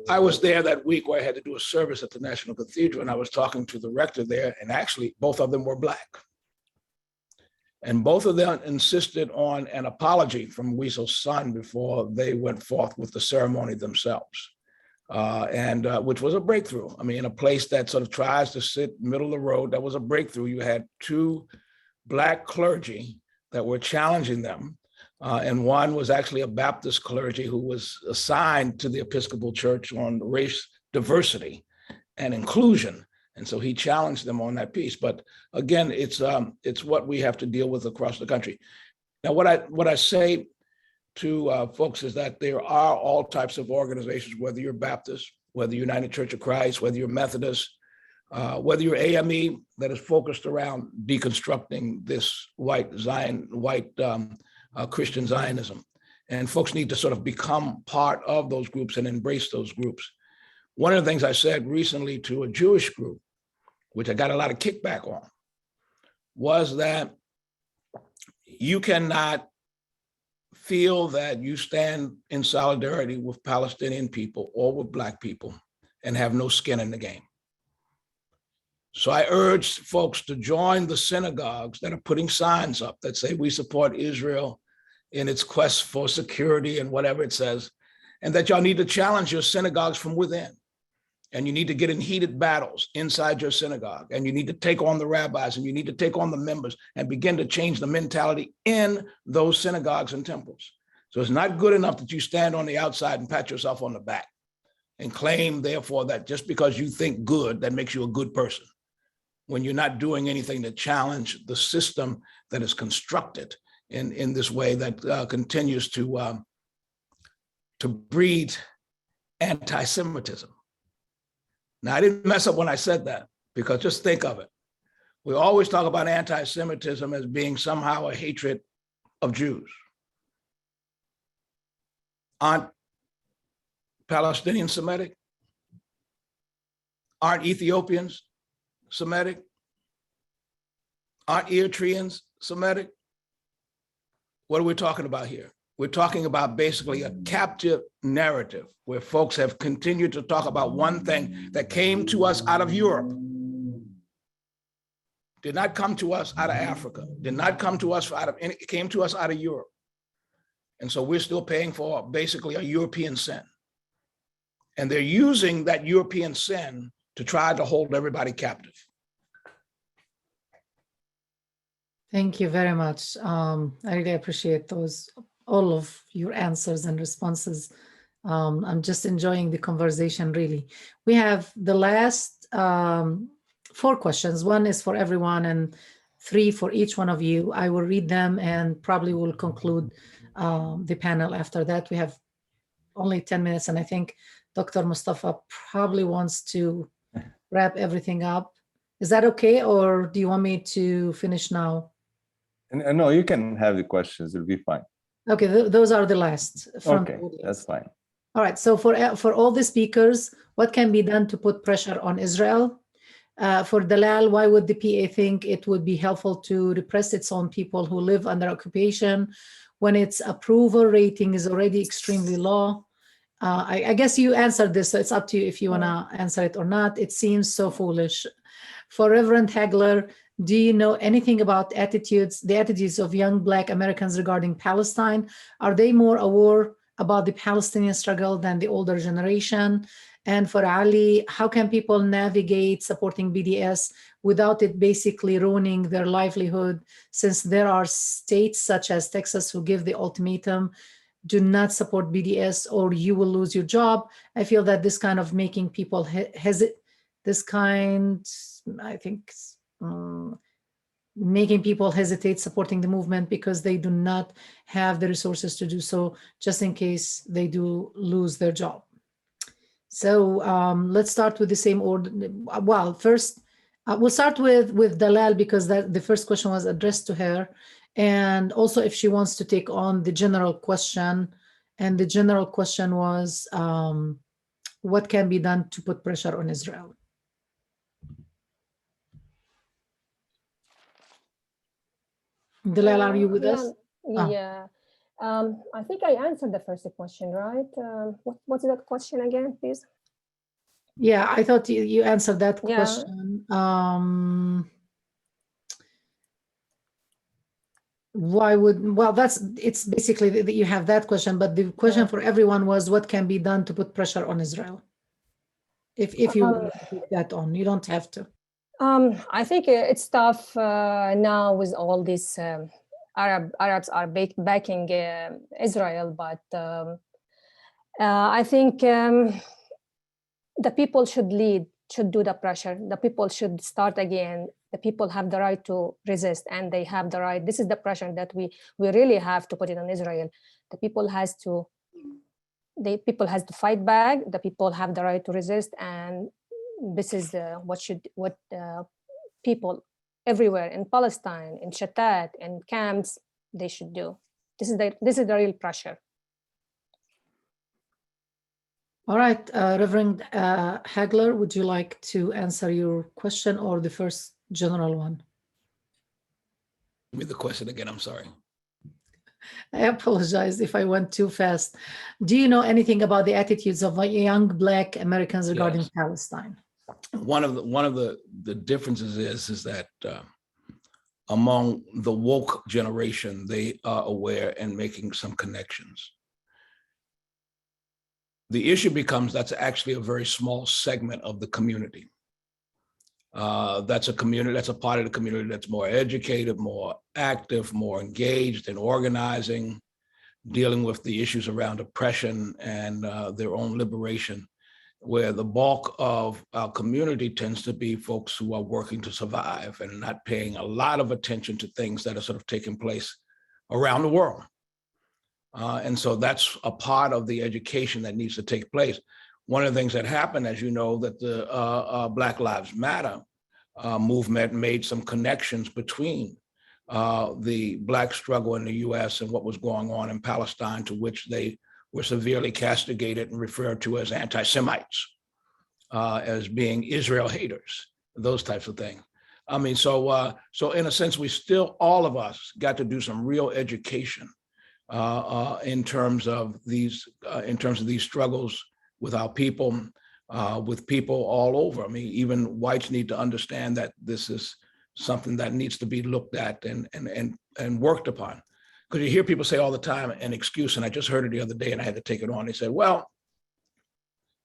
I was there that week where I had to do a service at the National Cathedral, and I was talking to the rector there, and actually both of them were Black. And both of them insisted on an apology from Wiesel's son before they went forth with the ceremony themselves, which was a breakthrough. I mean, in a place that sort of tries to sit middle of the road, that was a breakthrough. You had two Black clergy that were challenging them. And one was actually a Baptist clergy who was assigned to the Episcopal Church on race diversity and inclusion. And so he challenged them on that piece. But again, it's what we have to deal with across the country. Now, what I say to folks is that there are all types of organizations, whether you're Baptist, whether you're United Church of Christ, whether you're Methodist, whether you're AME, that is focused around deconstructing this white Christian Zionism. And folks need to sort of become part of those groups and embrace those groups. One of the things I said recently to a Jewish group, which I got a lot of kickback on, was that you cannot feel that you stand in solidarity with Palestinian people or with Black people and have no skin in the game. So I urge folks to join the synagogues that are putting signs up that say we support Israel in its quest for security and whatever it says, and that y'all need to challenge your synagogues from within. And you need to get in heated battles inside your synagogue, and you need to take on the rabbis, and you need to take on the members and begin to change the mentality in those synagogues and temples. So it's not good enough that you stand on the outside and pat yourself on the back and claim, therefore, that just because you think good, that makes you a good person, when you're not doing anything to challenge the system that is constructed in this way that continues to breed anti-Semitism. Now, I didn't mess up when I said that, because just think of it. We always talk about anti-Semitism as being somehow a hatred of Jews. Aren't Palestinians Semitic? Aren't Ethiopians Semitic? Aren't Eritreans Semitic? What are we talking about here? We're talking about basically a captive narrative where folks have continued to talk about one thing that came to us out of Europe, did not come to us out of Africa, did not come to us it came to us out of Europe. And so we're still paying for basically a European sin. And they're using that European sin to try to hold everybody captive. Thank you very much. I really appreciate all of your answers and responses. I'm just enjoying the conversation, really. We have the last 4 questions. One is for everyone and 3 for each one of you. I will read them and probably will conclude the panel after that. We have only 10 minutes, and I think Dr. Mustafa probably wants to wrap everything up. Is that okay, or do you want me to finish now? No, you can have the questions. It'll be fine. Okay, those are the last. Okay, that's fine. All right, so for all the speakers, what can be done to put pressure on Israel? For Dalal, why would the PA think it would be helpful to repress its own people who live under occupation when its approval rating is already extremely low? I guess you answered this, so it's up to you if you want to answer it or not. It seems so foolish. For Reverend Hagler, do you know anything about the attitudes of young Black Americans regarding Palestine? Are they more aware about the Palestinian struggle than the older generation? And for Ali, how can people navigate supporting BDS without it basically ruining their livelihood, since there are states such as Texas who give the ultimatum, do not support BDS or you will lose your job? I feel that this kind of making people hesitate, I think making people hesitate supporting the movement because they do not have the resources to do so, just in case they do lose their job. So let's start with the same order. Well, first, we'll start with Dalal because the first question was addressed to her. And also if she wants to take on the general question. And the general question was, what can be done to put pressure on Israel? Dalal, are you with us? Yeah. I think I answered the first question, right? What's that question again, please? Yeah, I thought you answered that Yeah. question. It's basically that you have that question, but the question for everyone was what can be done to put pressure on Israel? If you want to take that on, you don't have to. I think it's tough now with all these Arabs are backing Israel, but I think the people should lead, should do the pressure. The people should start again. The people have the right to resist, and they have the right. This is the pressure that we really have to put it on Israel. The people has to fight back. The people have the right to resist, and this is what people everywhere in Palestine, in Shatat, in camps, they should do. This is the real pressure. All right, Reverend Hagler, would you like to answer your question or the first general one? Give me the question again, I'm sorry. I apologize if I went too fast. Do you know anything about the attitudes of young Black Americans regarding Palestine? One of the differences is that among the woke generation, they are aware and making some connections. The issue becomes that's actually a very small segment of the community. That's a part of the community that's more educated, more active, more engaged in organizing, dealing with the issues around oppression and their own liberation, where the bulk of our community tends to be folks who are working to survive and not paying a lot of attention to things that are sort of taking place around the world. And so that's a part of the education that needs to take place. One of the things that happened, as you know, that the Black Lives Matter movement made some connections between the Black struggle in the US and what was going on in Palestine, to which they were severely castigated and referred to as anti-Semites, as being Israel haters, those types of things. I mean, so in a sense, all of us got to do some real education in terms of these struggles with our people, with people all over. I mean, even whites need to understand that this is something that needs to be looked at and worked upon. Because you hear people say all the time an excuse, and I just heard it the other day and I had to take it on. They said, well,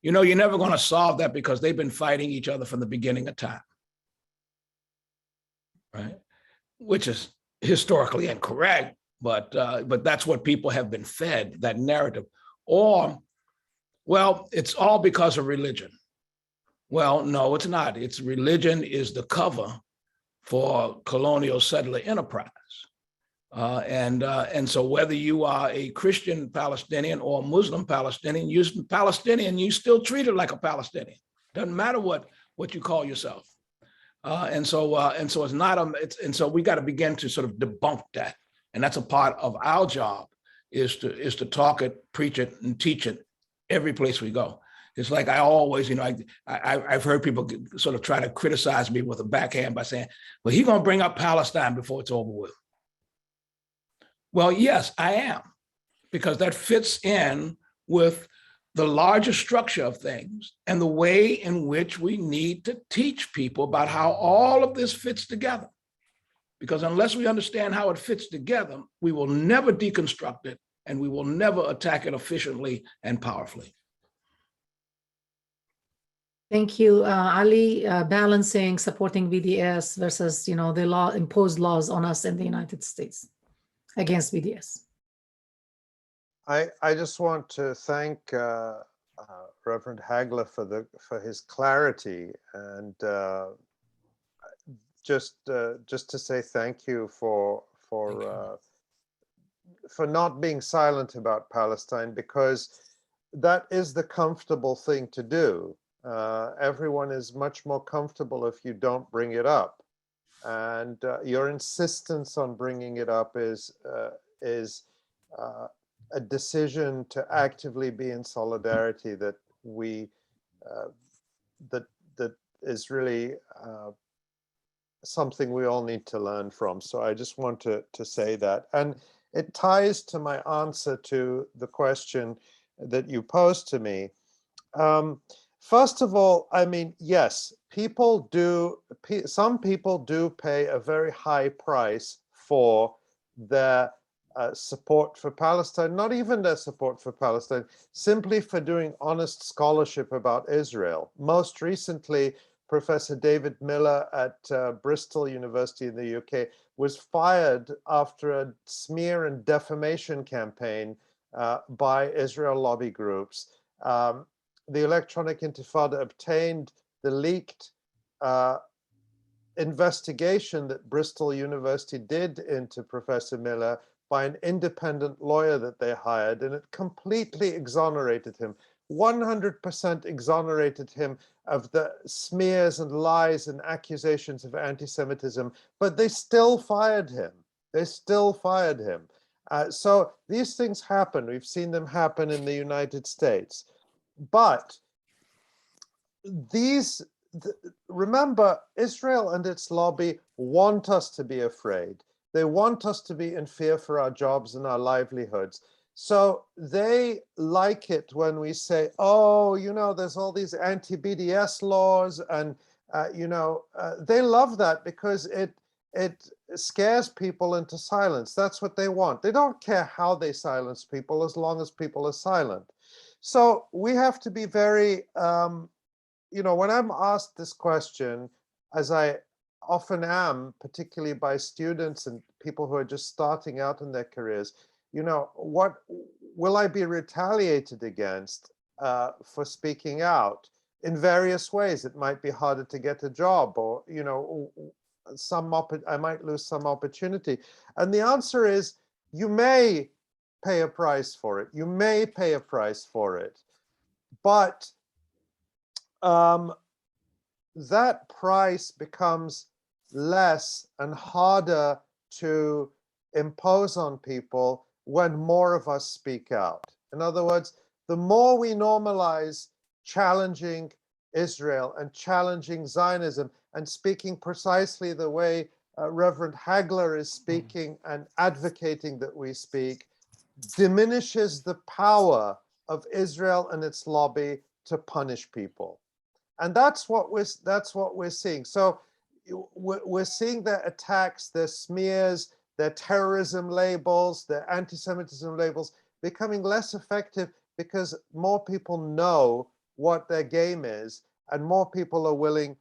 you know, you're never going to solve that because they've been fighting each other from the beginning of time, right? Which is historically incorrect, but that's what people have been fed, that narrative. Or, well, it's all because of religion. Well, no, it's not. It's religion is the cover for colonial settler enterprise. And so whether you are a Christian Palestinian or a Muslim Palestinian, you're Palestinian, you still treated like a Palestinian. Doesn't matter what you call yourself. And so it's not and so we got to begin to sort of debunk that. And that's a part of our job is to talk it, preach it, and teach it every place we go. It's like I always, you know, I've heard people sort of try to criticize me with a backhand by saying, well, he's going to bring up Palestine before it's over with. Well, yes, I am, because that fits in with the larger structure of things and the way in which we need to teach people about how all of this fits together. Because unless we understand how it fits together, we will never deconstruct it and we will never attack it efficiently and powerfully. Thank you, Ali. Balancing supporting BDS versus, you know, the imposed laws on us in the United States against BDS. I just want to thank Reverend Hagler for his clarity and just to say thank you for not being silent about Palestine, because that is the comfortable thing to do. Everyone is much more comfortable if you don't bring it up, and your insistence on bringing it up is a decision to actively be in solidarity that we that is really something we all need to learn from. So I just want to say that, and it ties to my answer to the question that you posed to me. First of all, I mean, yes, some people do pay a very high price for their support for Palestine, not even their support for Palestine, simply for doing honest scholarship about Israel. Most recently, Professor David Miller at Bristol University in the UK was fired after a smear and defamation campaign by Israel lobby groups. The Electronic Intifada obtained the leaked investigation that Bristol University did into Professor Miller by an independent lawyer that they hired, and it completely exonerated him, 100% exonerated him of the smears and lies and accusations of anti-Semitism, but they still fired him. They still fired him. So these things happen. We've seen them happen in the United States. But remember, Israel and its lobby want us to be afraid. They want us to be in fear for our jobs and our livelihoods. So they like it when we say, oh, you know, there's all these anti-BDS laws, and, they love that because it scares people into silence. That's what they want. They don't care how they silence people as long as people are silent. So we have to be very, when I'm asked this question, as I often am, particularly by students and people who are just starting out in their careers, what will I be retaliated against for speaking out? In various ways. It might be harder to get a job, or I might lose some opportunity. And the answer is, you may pay a price for it. You may pay a price for it, but that price becomes less and harder to impose on people when more of us speak out. In other words, the more we normalize challenging Israel and challenging Zionism and speaking precisely the way Reverend Hagler is speaking and advocating that we speak, diminishes the power of Israel and its lobby to punish people. And that's what we're seeing. So we're seeing their attacks, their smears, their terrorism labels, their anti-Semitism labels becoming less effective because more people know what their game is, and more people are willing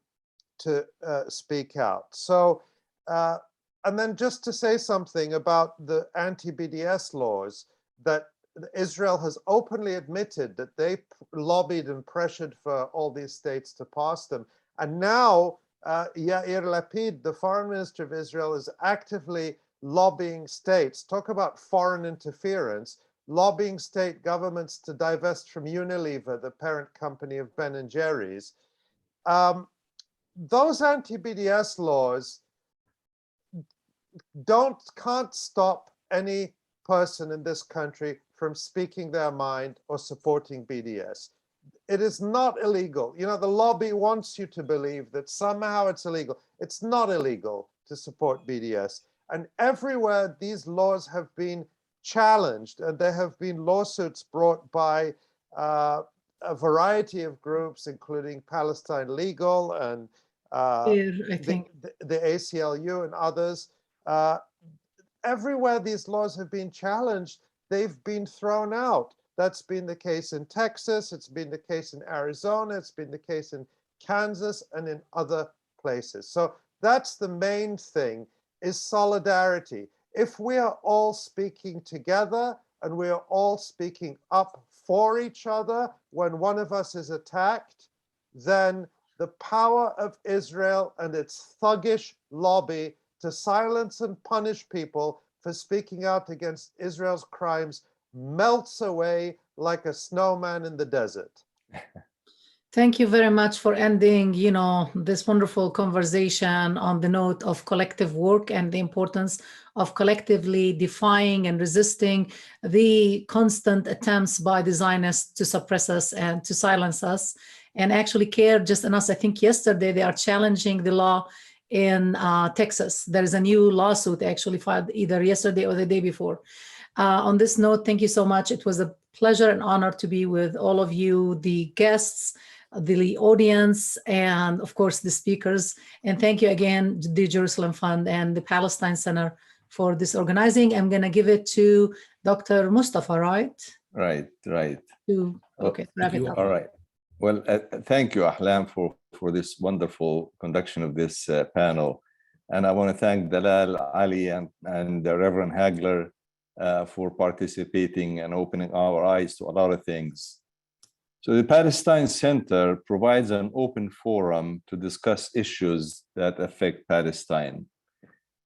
to speak out. So, and then just to say something about the anti-BDS laws, that Israel has openly admitted that they lobbied and pressured for all these states to pass them. And now Yair Lapid, the foreign minister of Israel, is actively lobbying states, talk about foreign interference, lobbying state governments to divest from Unilever, the parent company of Ben & Jerry's. Those anti-BDS laws can't stop any person in this country from speaking their mind or supporting BDS. It is not illegal. The lobby wants you to believe that somehow it's illegal. It's not illegal to support BDS. And everywhere these laws have been challenged, and there have been lawsuits brought by a variety of groups, including Palestine Legal and the ACLU and others. Everywhere these laws have been challenged, they've been thrown out. That's been the case in Texas, it's been the case in Arizona, it's been the case in Kansas and in other places. So that's the main thing, is solidarity. If we are all speaking together and we are all speaking up for each other when one of us is attacked, then the power of Israel and its thuggish lobby to silence and punish people for speaking out against Israel's crimes melts away like a snowman in the desert. Thank you very much for ending, this wonderful conversation on the note of collective work and the importance of collectively defying and resisting the constant attempts by the Zionists to suppress us and to silence us and actually care just on us. I think yesterday they are challenging the law in Texas. There is a new lawsuit actually filed either yesterday or the day before. On this note, thank you so much. It was a pleasure and honor to be with all of you, the guests, the audience, and of course the speakers. And thank you again, the Jerusalem Fund and the Palestine Center for this organizing. I'm going to give it to Dr. Mustafa, right? Right. Okay, wrap it up. All right. Well, thank you, Ahlam, for this wonderful conduction of this panel. And I want to thank Dalal, Ali, and Reverend Hagler for participating and opening our eyes to a lot of things. So the Palestine Center provides an open forum to discuss issues that affect Palestine.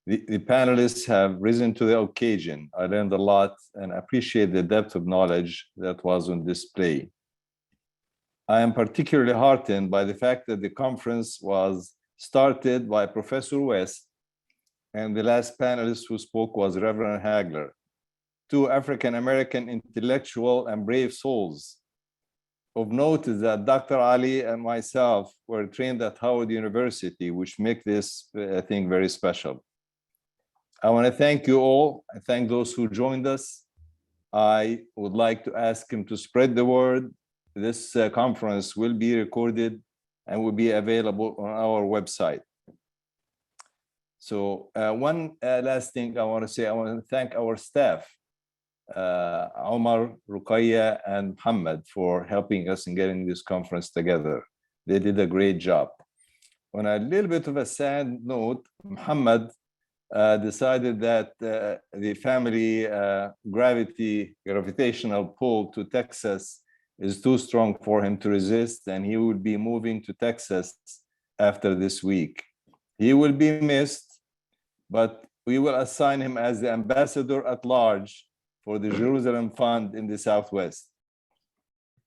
The panelists have risen to the occasion. I learned a lot and appreciate the depth of knowledge that was on display. I am particularly heartened by the fact that the conference was started by Professor West, and the last panelist who spoke was Reverend Hagler, two African-American intellectual and brave souls. Of note is that Dr. Ali and myself were trained at Howard University, which make this, I think, very special. I want to thank you all. I thank those who joined us. I would like to ask him to spread the word. This conference will be recorded and will be available on our website. So one last thing I want to say, I want to thank our staff, Omar, Ruqayya, and Muhammad, for helping us in getting this conference together. They did a great job. On a little bit of a sad note, Muhammad decided that the family gravitational pull to Texas is too strong for him to resist, and he will be moving to Texas after this week. He will be missed, but we will assign him as the ambassador at large for the Jerusalem Fund in the Southwest.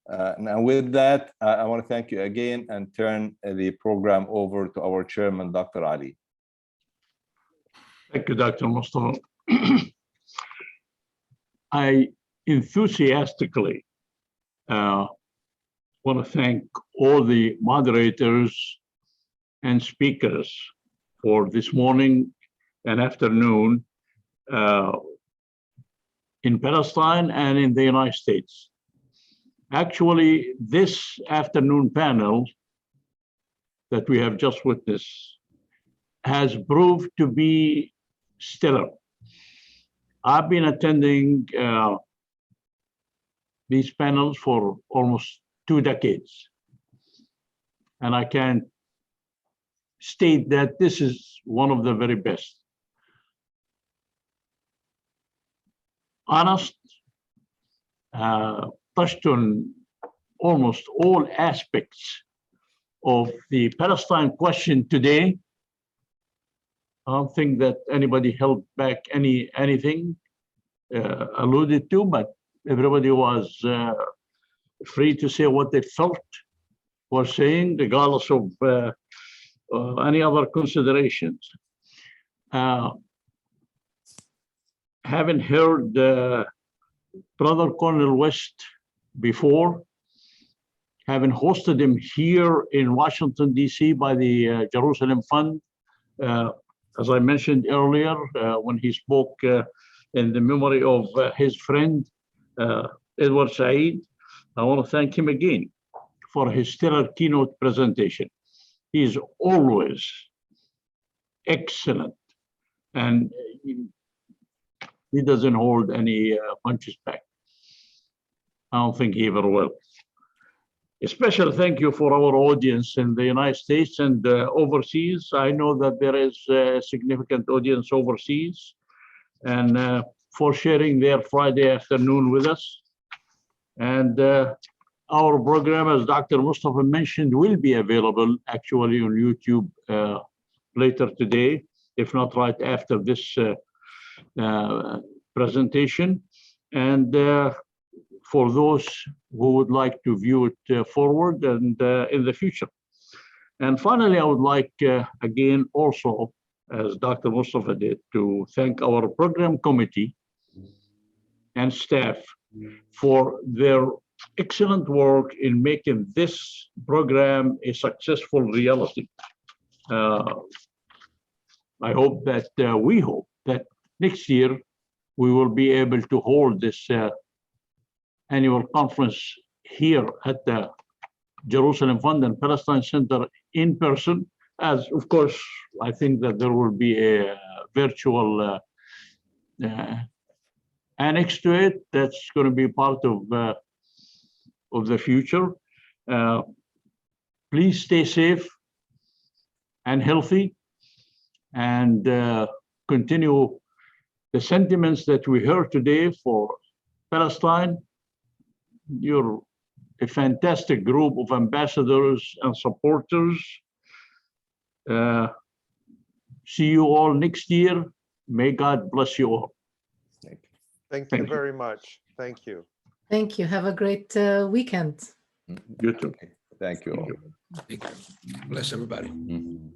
Now with that, I want to thank you again and turn the program over to our chairman, Dr. Ali. Thank you, Dr. Mustafa. I enthusiastically want to thank all the moderators and speakers for this morning and afternoon in Palestine and in the United States. Actually, this afternoon panel that we have just witnessed has proved to be stellar. I've been attending these panels for almost 2 decades, and I can state that this is one of the very best. Honest, touched on almost all aspects of the Palestine question today. I don't think that anybody held back anything alluded to, but everybody was free to say what they felt were saying, regardless of any other considerations. Having heard Brother Cornel West before, having hosted him here in Washington, D.C. by the Jerusalem Fund, as I mentioned earlier, when he spoke in the memory of his friend, Edward Said, I want to thank him again for his stellar keynote presentation. He is always excellent, and he doesn't hold any punches back. I don't think he ever will. A special thank you for our audience in the United States and overseas. I know that there is a significant audience overseas, and for sharing their Friday afternoon with us. And our program, as Dr. Mustafa mentioned, will be available actually on YouTube later today, if not right after this presentation. And for those who would like to view it forward and in the future. And finally, I would like again also, as Dr. Mustafa did, to thank our program committee and staff for their excellent work in making this program a successful reality. I hope that we hope that next year we will be able to hold this annual conference here at the Jerusalem Fund and Palestine Center in person, as of course, I think that there will be a virtual annex to it that's going to be part of the future. Please stay safe and healthy, and continue the sentiments that we heard today for Palestine. You're a fantastic group of ambassadors and supporters. See you all next year. May God bless you all. Thank you very much. Thank you. Thank you. Have a great weekend. You too. Thank you all. Bless everybody. Mhm.